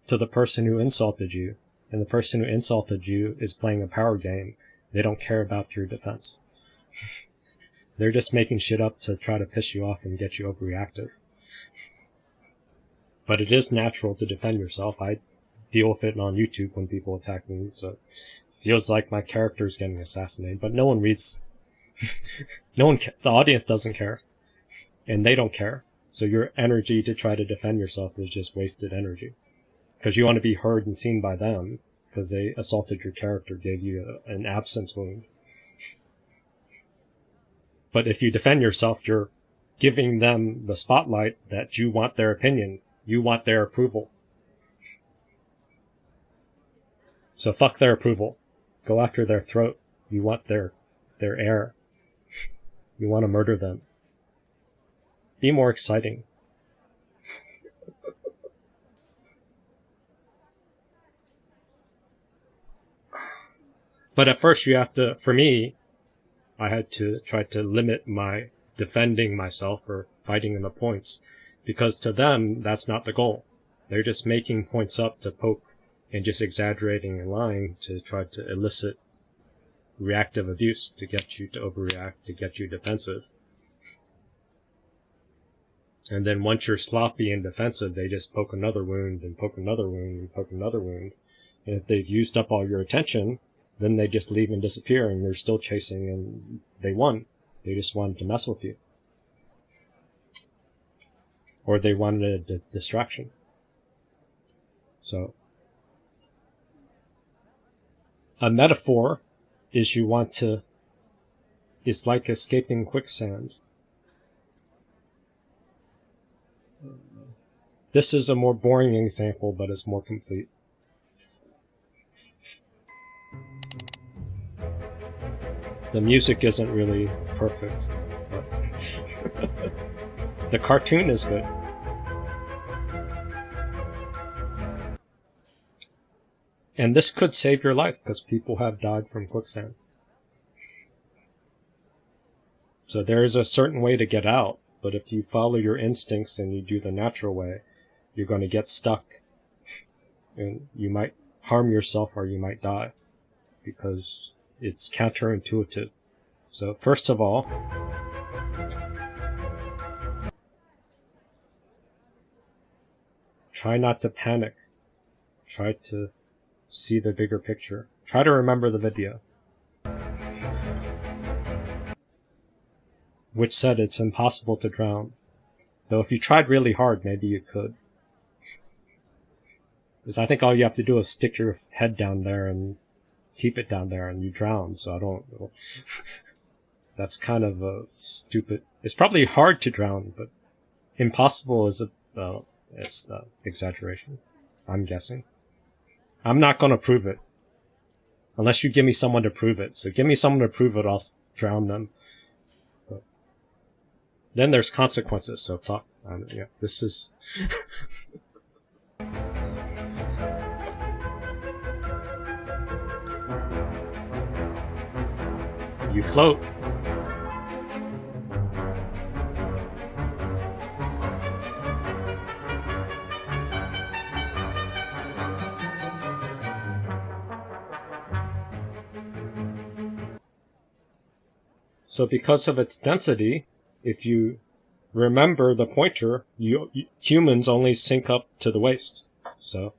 to the person who insulted you, and the person who insulted you is playing a power game. They don't care about your defense. They're just making shit up to try to piss you off and get you overreactive. But it is natural to defend yourself. I deal with it on YouTube when people attack me, so it feels like my character is getting assassinated, but no one reads. The audience doesn't care. And they don't care. So your energy to try to defend yourself is just wasted energy. Because you want to be heard and seen by them, because they assaulted your character, gave you an absence wound. But if you defend yourself, you're giving them the spotlight that you want their opinion. You want their approval. So fuck their approval. Go after their throat. You want their air. You want to murder them. Be more exciting. But at first you have to, for me, I had to try to limit my defending myself or fighting in the points, because to them, that's not the goal. They're just making points up to poke and just exaggerating and lying to try to elicit reactive abuse, to get you to overreact, to get you defensive. And then once you're sloppy and defensive, they just poke another wound and poke another wound and poke another wound. And if they've used up all your attention, then they just leave and disappear, and you're still chasing, and they won. They just wanted to mess with you. Or they wanted a distraction. So, a metaphor is is like escaping quicksand. This is a more boring example, but it's more complete. The music isn't really perfect, but the cartoon is good. And this could save your life, because people have died from quicksand. So there is a certain way to get out, but if you follow your instincts and you do the natural way, you're going to get stuck. And you might harm yourself or you might die, because it's counterintuitive. So first of all, try not to panic. Try to see the bigger picture. Try to remember the video, which said it's impossible to drown. Though if you tried really hard, maybe you could. Because I think all you have to do is stick your head down there and keep it down there and you drown, so I don't know. That's kind of a stupid... It's probably hard to drown, but impossible is it's the exaggeration, I'm guessing. I'm not going to prove it. Unless you give me someone to prove it. So give me someone to prove it, I'll drown them. But then there's consequences, so fuck. Yeah, this is... You float. So because of its density, if you remember the pointer, humans only sink up to the waist. So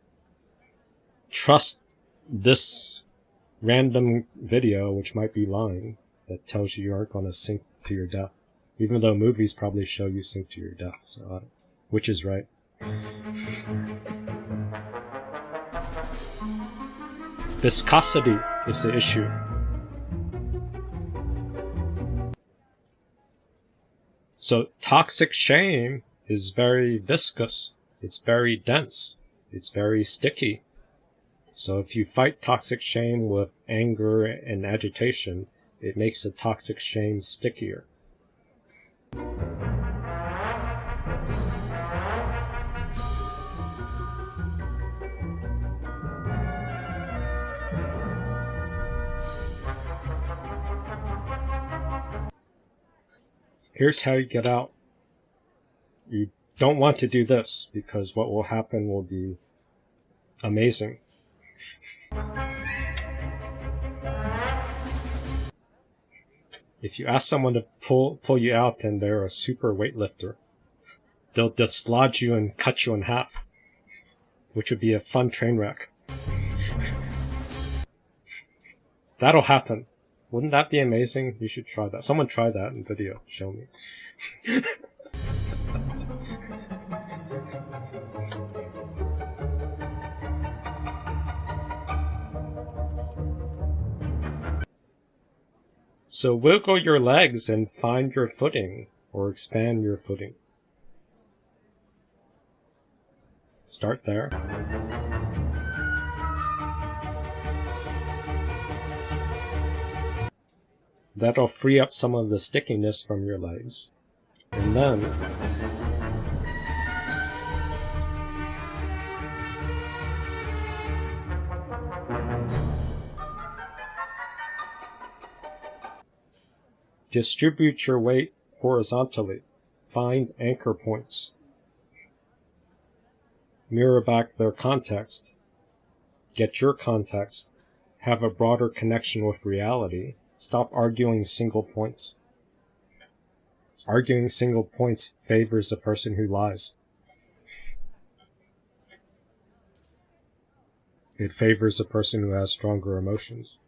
trust this random video, which might be lying, that tells you aren't going to sink to your death. Even though movies probably show you sink to your death. So, which is right. Viscosity is the issue. So toxic shame is very viscous. It's very dense. It's very sticky. So if you fight toxic shame with anger and agitation, it makes the toxic shame stickier. Here's how you get out. You don't want to do this, because what will happen will be amazing. If you ask someone to pull you out and they're a super weightlifter, they'll dislodge you and cut you in half, which would be a fun train wreck. That'll happen. Wouldn't that be amazing? You should try that. Someone try that in video. Show me. So wiggle your legs and find your footing, or expand your footing. Start there. That'll free up some of the stickiness from your legs. And then Distribute your weight horizontally. Find anchor points. Mirror back their context. Get your context. Have a broader connection with reality. Stop arguing single points. Arguing single points favors the person who lies. It favors the person who has stronger emotions.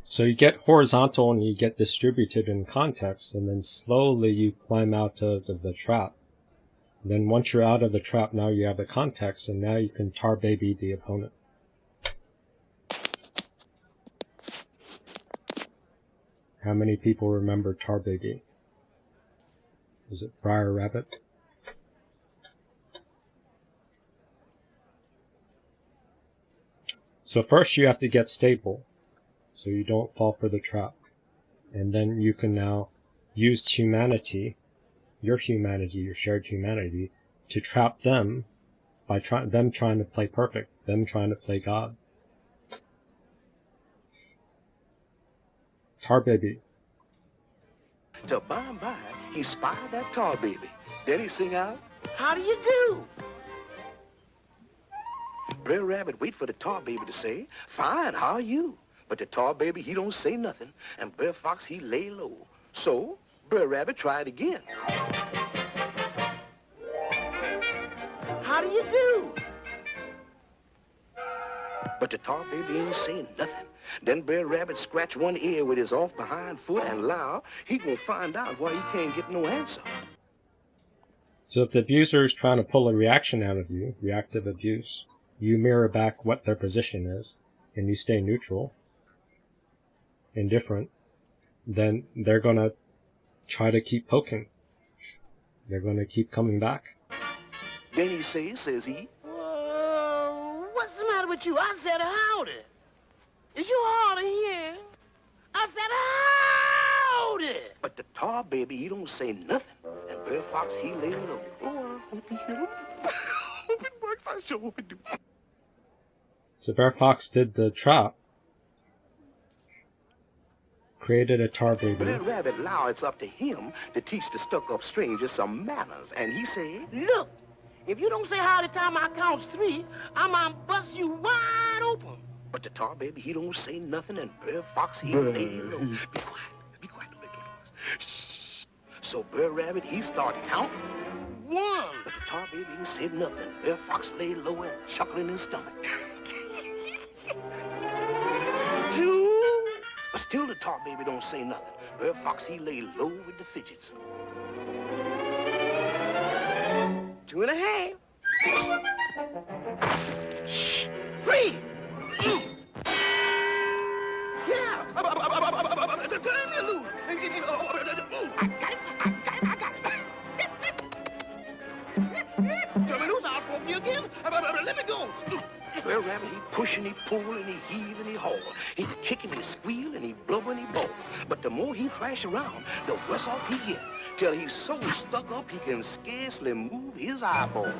So you get horizontal and you get distributed in context, and then slowly you climb out of the trap. And then once you're out of the trap, now you have the context, and now you can tar baby the opponent. How many people remember tar baby? Is it Briar Rabbit? So first you have to get stable, so you don't fall for the trap. And then you can now use humanity, your shared humanity, to trap them by them trying to play perfect, them trying to play God. Tar baby. Till by and by, he spied that tar baby. Then he sing out, "How do you do?" Brer Rabbit wait for the tar baby to say, "Fine, how are you?" But the tar baby, he don't say nothing, and Brer Fox, he lay low. So, Brer Rabbit tried again. "How do you do?" But the tar baby ain't saying nothing. Then Brer Rabbit scratch one ear with his off behind foot and allow he gonna find out why he can't get no answer. So if the abuser is trying to pull a reaction out of you, reactive abuse, you mirror back what their position is, and you stay neutral, indifferent, then they're going to try to keep poking. They're going to keep coming back. Then he says he, "Whoa, what's the matter with you? I said howdy. Is you hard of hearing? I said howdy." But the tar baby, he don't say nothing, and Brer Fox, he lay low. "Oh, I hope he hit him. I hope it works. I sure hope it do." So Bear Fox did the trap, created a tar baby. Brer Rabbit 'low it's up to him to teach the stuck-up stranger some manners, and he said, "Look, if you don't say howdy time I counts 3, I'm gonna bust you wide open." But the tar baby, he don't say nothing, and Brer Fox, he lay low. Be quiet, don't make no noise. Shh. So Brer Rabbit, he start counting. 1. But the tar baby ain't said nothing. Brer Fox lay low and chuckling his stomach. 2. But still the tar baby don't say nothing. Brer Fox, he lay low with the fidgets. 2 and a half. Shh. 3. Yeah. Turn me loose. I got it. Turn me loose, I'll poke you again. Let me go. Brer Rabbit, he push and he pull and he heave and he haul. He kick and he squeal and he blubber and he bawl. But the more he thrash around, the worse off he get. Till he's so stuck up he can scarcely move his eyeballs.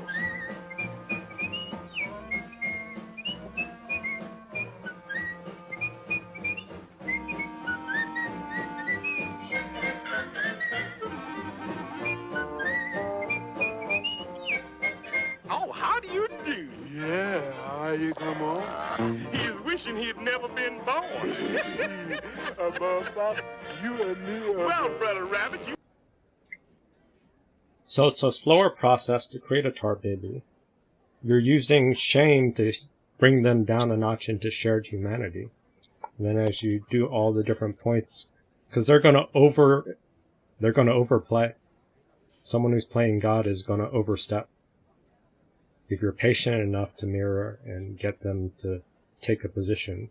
Oh, how do you do? Yeah, how you come on? He's wishing he'd never been born. About you and me. Well, Brother Rabbit, you... So it's a slower process to create a tar baby. You're using shame to bring them down a notch into shared humanity. And then as you do all the different points, because they're gonna overplay. Someone who's playing God is gonna overstep. If you're patient enough to mirror and get them to take a position,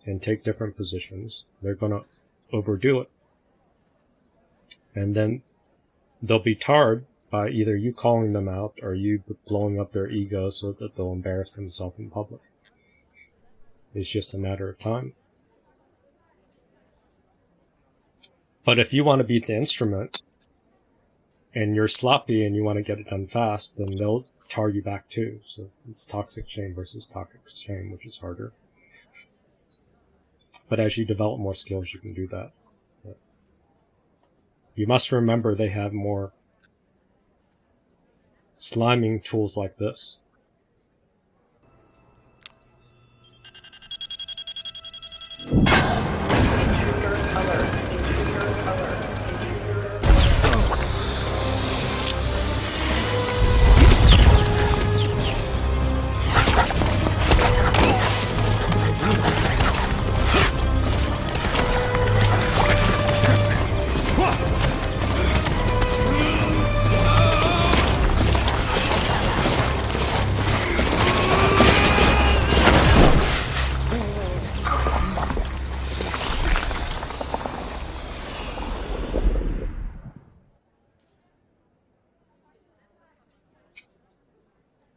and take different positions, they're going to overdo it. And then they'll be tarred by either you calling them out or you blowing up their ego so that they'll embarrass themselves in public. It's just a matter of time. But if you want to be the instrument and you're sloppy and you want to get it done fast, then they'll tar you back too. So it's toxic shame versus toxic shame, which is harder. But as you develop more skills, you can do that. But you must remember they have more sliming tools like this.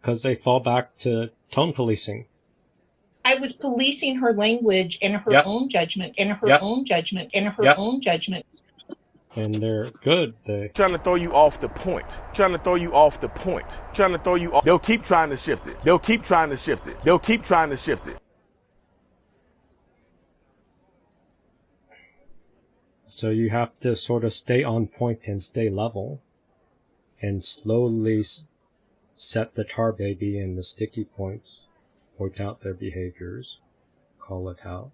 Because they fall back to tone policing. I was policing her language and her Yes. own judgment, and her Yes. own judgment, and her Yes. own judgment. And they're good. They Trying to throw you off the point. Trying to throw you off the point. Trying to throw you off. They'll keep trying to shift it. They'll keep trying to shift it. They'll keep trying to shift it. So you have to sort of stay on point and stay level and slowly set the tar baby and the sticky points, point out their behaviors, call it out.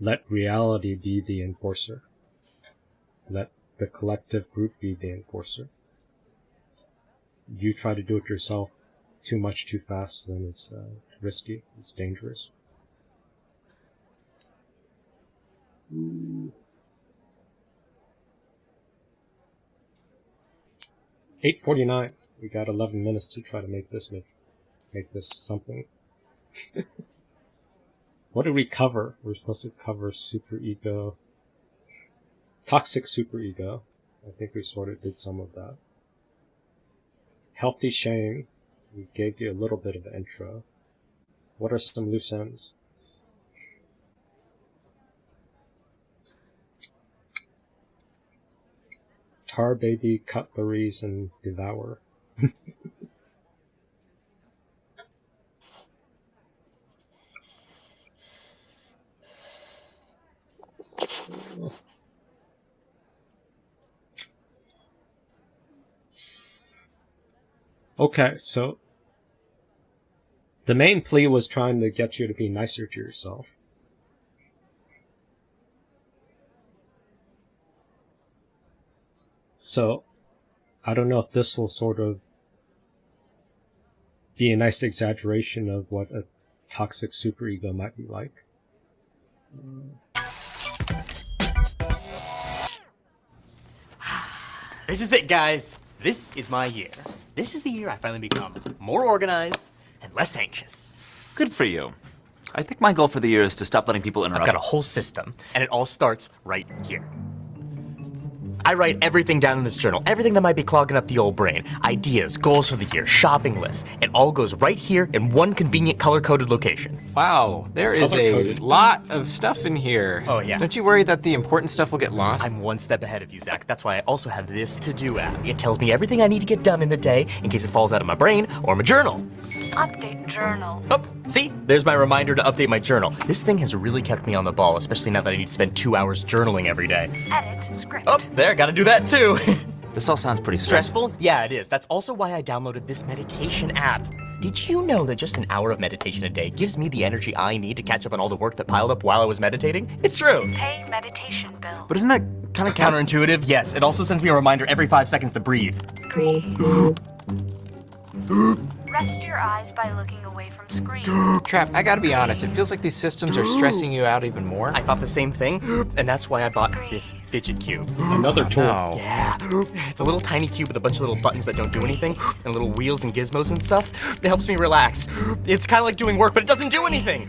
Let reality be the enforcer. Let the collective group be the enforcer. You try to do it yourself too much too fast, then it's risky, it's dangerous. 8:49. We got 11 minutes to try to make this something. What did we cover? We're supposed to cover SuperEgo, toxic SuperEgo. I think we sort of did some of that. Healthy shame. We gave you a little bit of an intro. What are some loose ends? Tar baby, cutleries, and devour. Okay, so the main plea was trying to get you to be nicer to yourself. So, I don't know if this will sort of be a nice exaggeration of what a toxic superego might be like. This is it, guys. This is my year. This is the year I finally become more organized and less anxious. Good for you. I think my goal for the year is to stop letting people interrupt. I've got a whole system, and it all starts right here. I write everything down in this journal, everything that might be clogging up the old brain. Ideas, goals for the year, shopping lists. It all goes right here in one convenient color-coded location. Wow, there is a lot of stuff in here. Oh, yeah. Don't you worry that the important stuff will get lost? I'm one step ahead of you, Zach. That's why I also have this to-do app. It tells me everything I need to get done in the day in case it falls out of my brain or my journal. Update journal. Oh, see? There's my reminder to update my journal. This thing has really kept me on the ball, especially now that I need to spend 2 hours journaling every day. Edit script. Oh, there, gotta do that too. This all sounds pretty stressful. Yeah, it is. That's also why I downloaded this meditation app. Did you know that just an hour of meditation a day gives me the energy I need to catch up on all the work that piled up while I was meditating? It's true. Pay meditation bill. But isn't that kind of counterintuitive? Yes, it also sends me a reminder every 5 seconds to breathe. Breathe. Rest your eyes by looking away from screen. Trap, I gotta be honest, it feels like these systems are stressing you out even more. I thought the same thing, and that's why I bought this fidget cube. Another tool. No. Yeah, it's a little tiny cube with a bunch of little buttons that don't do anything, and little wheels and gizmos and stuff. It helps me relax. It's kind of like doing work, but it doesn't do anything.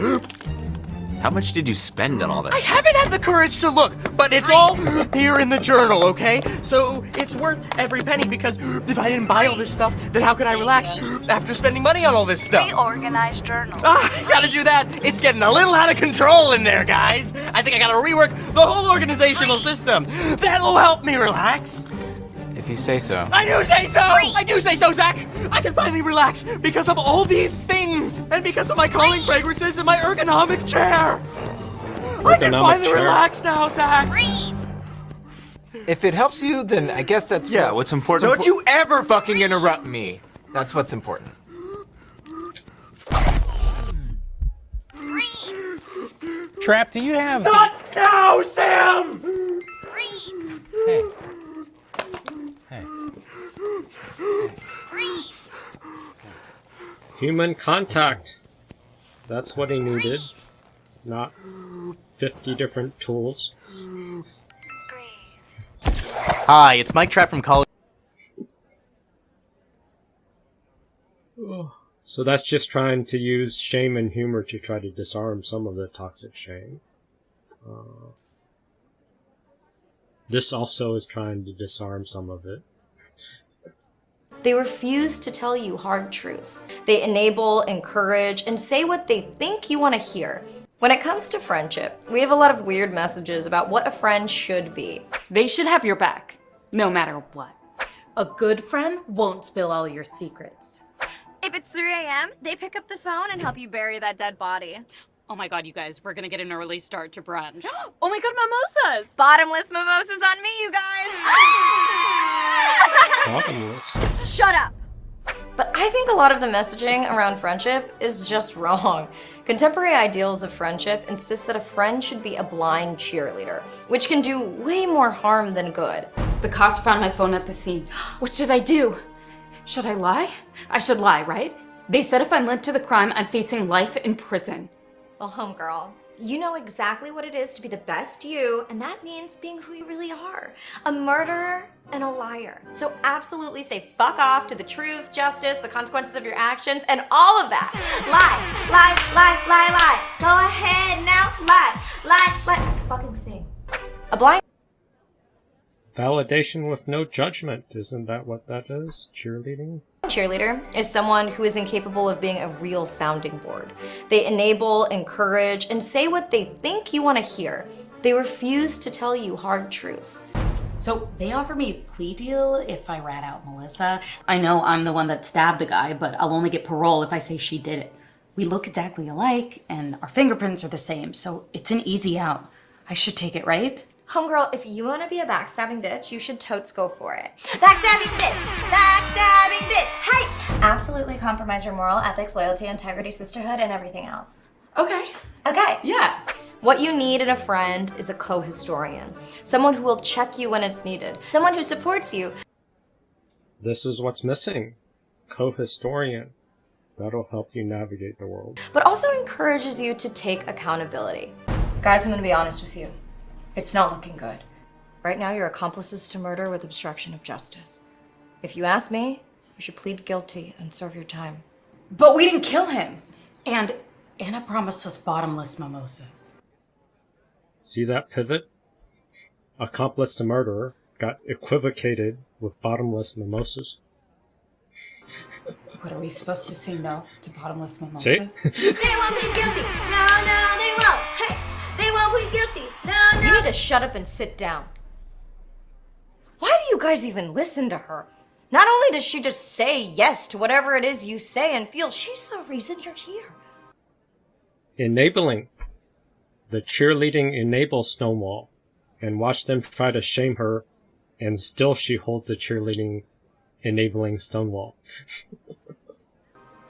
How much did you spend on all this? I haven't had the courage to look, but it's all here in the journal, okay? So it's worth every penny, because if I didn't buy all this stuff, then how could I relax after spending money on all this stuff? Reorganize journal. I gotta do that. It's getting a little out of control in there, guys. I think I gotta rework the whole organizational system. That'll help me relax. If you say so. I do say so! I do say so, Zach! I can finally relax because of all these things! And because of my calming fragrances and my ergonomic chair! I can finally relax now, Zach! If it helps you, then I guess that's what's important. Don't you ever fucking interrupt me. That's what's important. Trap, do you have... Not now, Sam! Hey. Human contact. That's what he needed. Not 50 different tools. Hi, it's Mike Trap from college. So that's just trying to use shame and humor to try to disarm some of the toxic shame. This also is trying to disarm some of it. They refuse to tell you hard truths. They enable, encourage, and say what they think you want to hear. When it comes to friendship, we have a lot of weird messages about what a friend should be. They should have your back, no matter what. A good friend won't spill all your secrets. If it's 3 a.m., they pick up the phone and help you bury that dead body. Oh my god, you guys, we're gonna get an early start to brunch. Oh my god, mimosas! Bottomless mimosas on me, you guys! Bottomless. Shut up! But I think a lot of the messaging around friendship is just wrong. Contemporary ideals of friendship insist that a friend should be a blind cheerleader, which can do way more harm than good. The cops found my phone at the scene. What should I do? Should I lie? I should lie, right? They said if I'm linked to the crime, I'm facing life in prison. Well, homegirl, you know exactly what it is to be the best you, and that means being who you really are. A murderer and a liar. So absolutely say fuck off to the truth, justice, the consequences of your actions, and all of that. Lie, lie, lie, lie, lie. Go ahead now, lie. Fucking sing. A blind Validation with no judgment. Isn't that what that is? Cheerleading? cheerleader is someone who is incapable of being a real sounding board. They enable, encourage, and say what they think you want to hear. They refuse to tell you hard truths. So they offered me a plea deal if I rat out Melissa. I know I'm the one that stabbed the guy, but I'll only get parole if I say she did it. We look exactly alike, and our fingerprints are the same, so it's an easy out. I should take it, right? Homegirl, if you want to be a backstabbing bitch, you should totes go for it. Backstabbing bitch! Backstabbing bitch! Hey! Absolutely compromise your moral ethics, loyalty, integrity, sisterhood, and everything else. Okay. Okay. Yeah. What you need in a friend is a co-historian. Someone who will check you when it's needed. Someone who supports you. This is what's missing. Co-historian. That'll help you navigate the world. But also encourages you to take accountability. Guys, I'm gonna be honest with you. It's not looking good. Right now, you're accomplices to murder with obstruction of justice. If you ask me, you should plead guilty and serve your time. But we didn't kill him. And Anna promised us bottomless mimosas. See that pivot? Accomplice to murderer got equivocated with bottomless mimosas. What, are we supposed to say no to bottomless mimosas? See? They won't plead guilty. No, they won't. Hey, they won't plead guilty. No. You need to shut up and sit down. Why do you guys even listen to her? Not only does she just say yes to whatever it is you say and feel, she's the reason you're here. Enabling. The cheerleading enables Stonewall, and watch them try to shame her, and still she holds the cheerleading enabling Stonewall.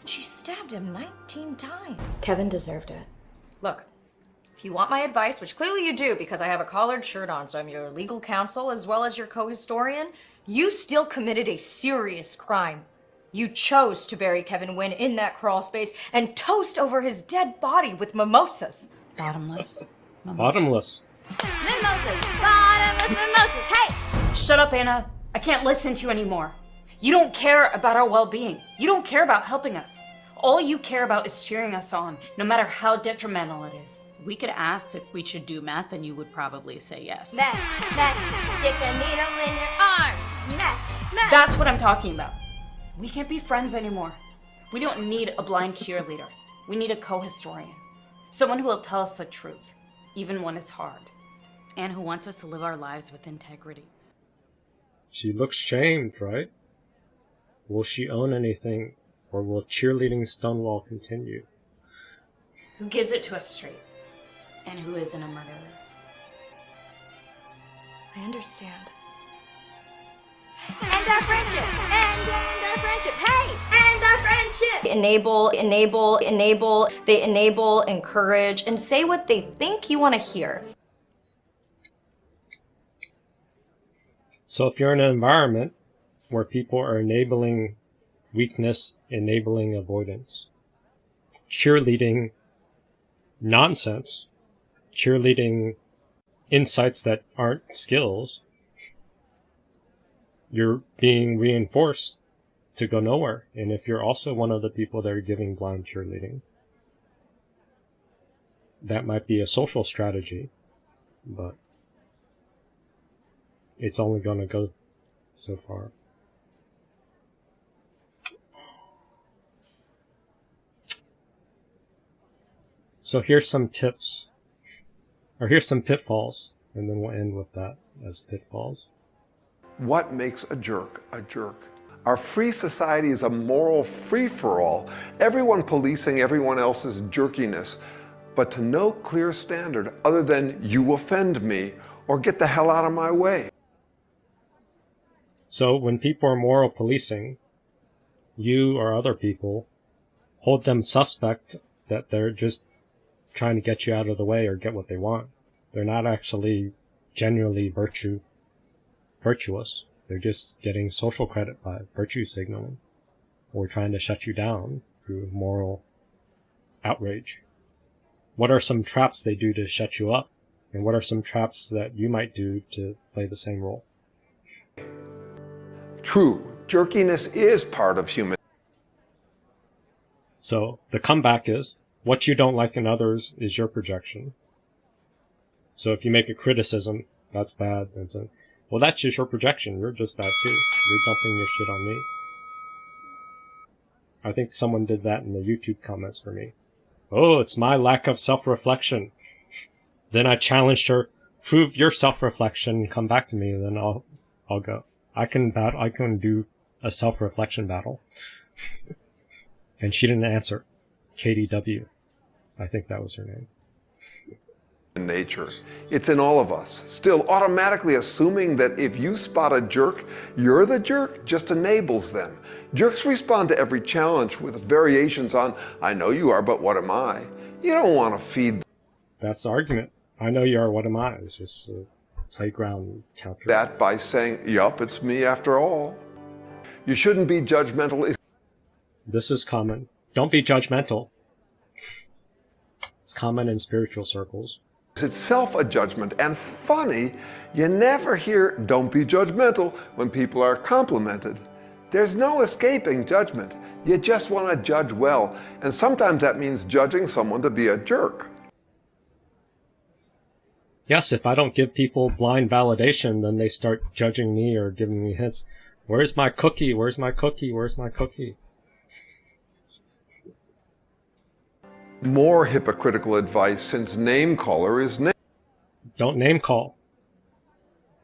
She stabbed him 19 times. Kevin deserved it. Look, if you want my advice, which clearly you do because I have a collared shirt on, so I'm your legal counsel as well as your co-historian, you still committed a serious crime. You chose to bury Kevin Wynn in that crawl space and toast over his dead body with mimosas. Bottomless. Bottomless. Mimosas. Bottomless mimosas. Hey! Shut up, Anna. I can't listen to you anymore. You don't care about our well-being. You don't care about helping us. All you care about is cheering us on, no matter how detrimental it is. We could ask if we should do meth and you would probably say yes. Meth, meth, stick a needle in your arm. Meth, meth. That's what I'm talking about. We can't be friends anymore. We don't need a blind cheerleader. We need a co-historian. Someone who will tell us the truth, even when it's hard. And who wants us to live our lives with integrity. She looks shamed, right? Will she own anything, or will cheerleading Stonewall continue? Who gives it to us straight. And who isn't a murderer. I understand. End our friendship. End our friendship. Hey, end our friendship. They enable, encourage, and say what they think you want to hear. So if you're in an environment where people are enabling weakness, enabling avoidance, cheerleading nonsense, cheerleading insights that aren't skills, you're being reinforced to go nowhere. And if you're also one of the people that are giving blind cheerleading, that might be a social strategy, but it's only going to go so far. So here's some tips, or here's some pitfalls, and then we'll end with that as pitfalls. What makes a jerk a jerk? Our free society is a moral free-for-all, everyone policing everyone else's jerkiness, but to no clear standard other than you offend me or get the hell out of my way. So when people are moral policing, you or other people hold them suspect that they're just trying to get you out of the way or get what they want. They're not actually genuinely virtuous. They're just getting social credit by virtue signaling or trying to shut you down through moral outrage. What are some traps they do to shut you up? And what are some traps that you might do to play the same role? True, jerkiness is part of human. So the comeback is, what you don't like in others is your projection. So if you make a criticism, that's bad. Well, that's just your projection. You're just bad too. You're dumping your shit on me. I think someone did that in the YouTube comments for me. Oh, it's my lack of self-reflection. Then I challenged her, prove your self-reflection, come back to me, and then I'll go. I can do a self-reflection battle. And she didn't answer. KDW. I think that was her name. Nature. It's in all of us. Still, automatically assuming that if you spot a jerk, you're the jerk just enables them. Jerks respond to every challenge with variations on, I know you are, but what am I? You don't want to feed That's the argument. I know you are, what am I? It's just a playground counter. that by saying, yup, it's me after all. You shouldn't be judgmental. This is common. Don't be judgmental. It's common in spiritual circles. It's itself a judgment, and funny, you never hear don't be judgmental when people are complimented. There's no escaping judgment. You just want to judge well, and sometimes that means judging someone to be a jerk. Yes, if I don't give people blind validation, then they start judging me or giving me hints. Where's my cookie? Where's my cookie? Where's my cookie? More hypocritical advice, since name caller is name. Don't name call.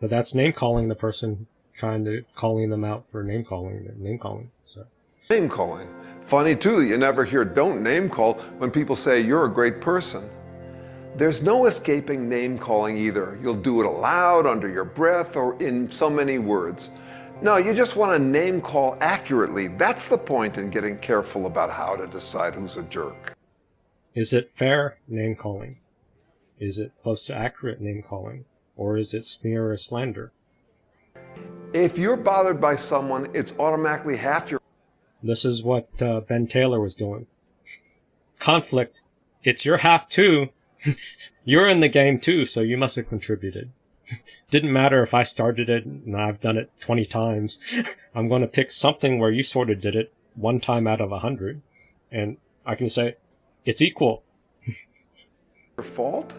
But that's name calling the person calling them out for name calling. So. Name calling. Funny too that you never hear don't name call when people say you're a great person. There's no escaping name calling either. You'll do it aloud, under your breath, or in so many words. No, you just want to name call accurately. That's the point in getting careful about how to decide who's a jerk. Is it fair name calling? Is it close to accurate name calling? Or is it smear or slander? If you're bothered by someone, it's automatically half your... This is what Ben Taylor was doing. Conflict. It's your half too. You're in the game too, so you must have contributed. Didn't matter if I started it and I've done it 20 times. I'm going to pick something where you sort of did it 1 time out of 100. And I can say, it's equal. Your fault?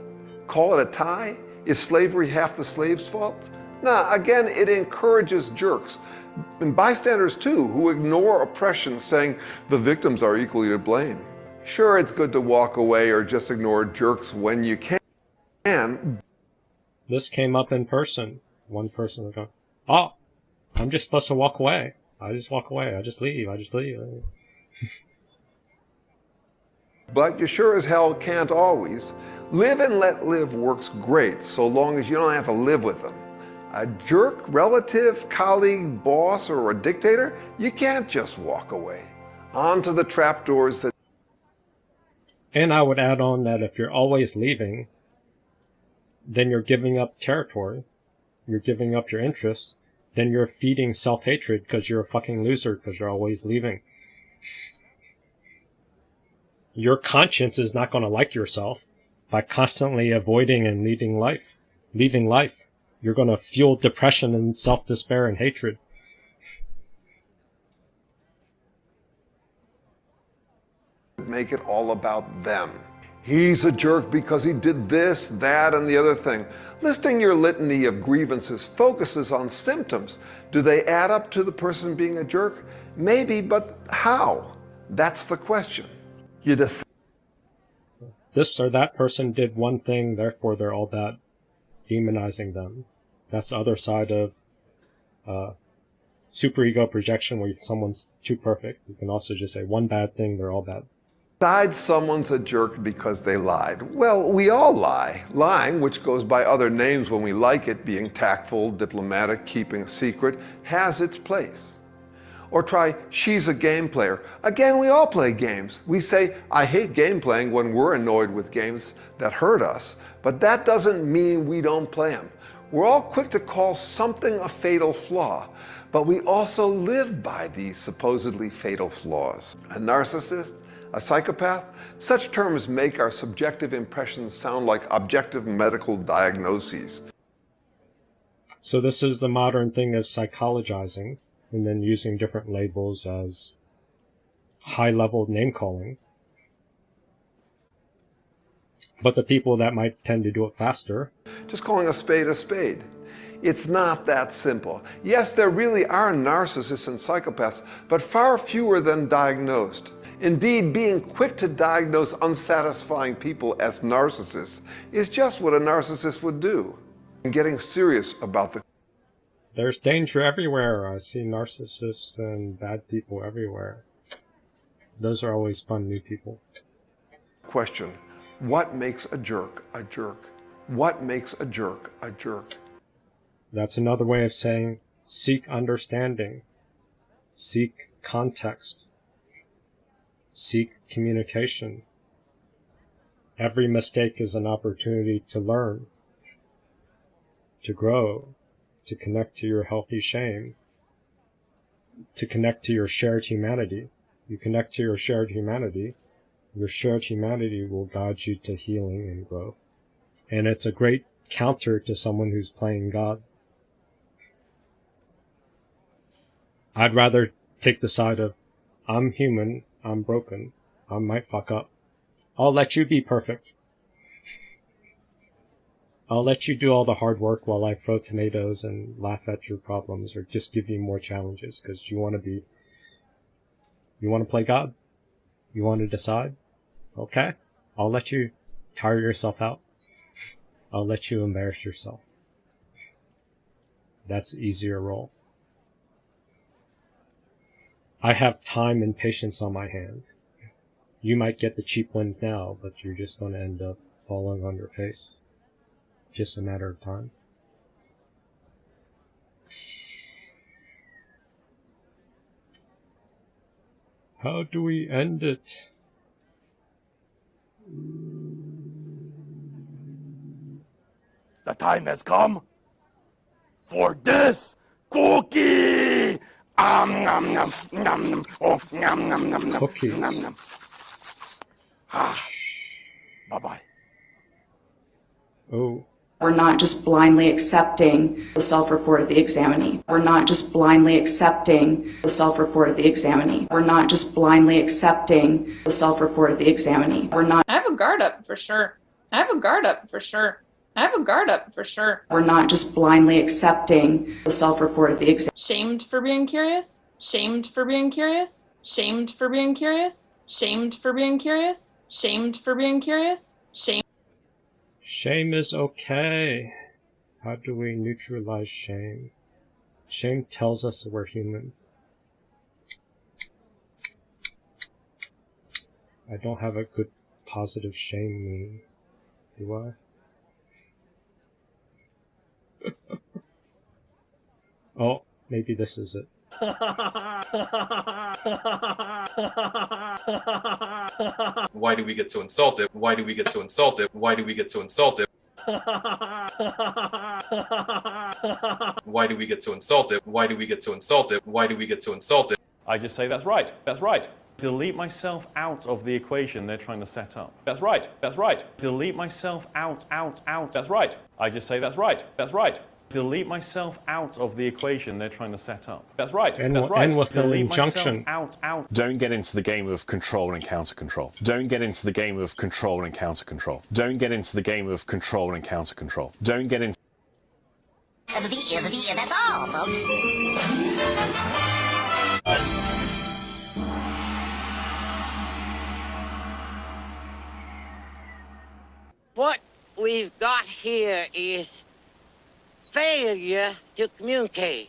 Call it a tie? Is slavery half the slave's fault? Nah, again, it encourages jerks. And bystanders too, who ignore oppression, saying the victims are equally to blame. Sure, it's good to walk away or just ignore jerks when you can. This came up in person. One person was going, oh, I'm just supposed to walk away. I just walk away. I just leave. But you sure as hell can't always. Live and let live works great so long as you don't have to live with them. A jerk, relative, colleague, boss, or a dictator, you can't just walk away. On to the trapdoors that... And I would add on that if you're always leaving, then you're giving up territory. You're giving up your interests. Then you're feeding self-hatred because you're a fucking loser because you're always leaving. Your conscience is not going to like yourself by constantly avoiding and leaving life. You're going to fuel depression and self-despair and hatred. Make it all about them. He's a jerk because he did this, that, and the other thing. Listing your litany of grievances focuses on symptoms. Do they add up to the person being a jerk? Maybe, but how? That's the question. This or that person did one thing, therefore they're all bad. Demonizing them. That's the other side of superego projection, where someone's too perfect. You can also just say one bad thing, they're all bad. Decide someone's a jerk because they lied. Well, we all lie. Lying, which goes by other names when we like it, being tactful, diplomatic, keeping a secret, has its place. Or try, she's a game player. Again, we all play games. We say, I hate game playing when we're annoyed with games that hurt us, but that doesn't mean we don't play them. We're all quick to call something a fatal flaw, but we also live by these supposedly fatal flaws. A narcissist, a psychopath, such terms make our subjective impressions sound like objective medical diagnoses. So this is the modern thing of psychologizing, and then using different labels as high-level name-calling. But the people that might tend to do it faster... Just calling a spade a spade. It's not that simple. Yes, there really are narcissists and psychopaths, but far fewer than diagnosed. Indeed, being quick to diagnose unsatisfying people as narcissists is just what a narcissist would do. And getting serious about the... There's danger everywhere. I see narcissists and bad people everywhere. Those are always fun new people. Question. What makes a jerk a jerk? What makes a jerk a jerk? That's another way of saying seek understanding. Seek context. Seek communication. Every mistake is an opportunity to learn, to grow, to connect to your healthy shame, to connect to your shared humanity. You connect to your shared humanity will guide you to healing and growth. And it's a great counter to someone who's playing God. I'd rather take the side of, I'm human, I'm broken, I might fuck up. I'll let you be perfect. I'll let you do all the hard work while I throw tomatoes and laugh at your problems, or just give you more challenges because you want to play God? You want to decide? Okay. I'll let you tire yourself out. I'll let you embarrass yourself. That's an easier role. I have time and patience on my hand. You might get the cheap wins now, but you're just going to end up falling on your face. Just a matter of time. How do we end it? The time has come for this cookie. Nom nom nom nom. Oh, nom nom nom nom. Cookies. Nom nom. Bye-bye. Oh. We're not just blindly accepting the self-report of the examinee. We're not just blindly accepting the self-report of the examinee. We're not just blindly accepting the self-report of the examinee. We're not. I have a guard up for sure. I have a guard up for sure. I have a guard up for sure. We're not just blindly accepting the self-report of the examinee. Shamed for being curious. Shamed for being curious. Shamed for being curious. Shamed for being curious. Shamed for being curious. Shame. Shame is okay. How do we neutralize shame? Shame tells us we're human. I don't have a good positive shame meme, do I? Oh, maybe this is it. Why do we get so insulted? Why do we get so insulted? Why do we get so insulted? Why do we get so insulted? Why do we get so insulted? Why do we get so insulted? I just say, that's right, that's right. Delete myself out of the equation they're trying to set up. That's right, that's right. Delete myself out. That's right. I just say, that's right, that's right. Delete myself out of the equation they're trying to set up. That's right, that's right. And with an Delete injunction. myself out. Don't get into the game of control and counter control. Don't get into the game of control and counter control. Don't get into the game of control and counter control. Don't get into... That's all, folks. What we've got here is failure to communicate.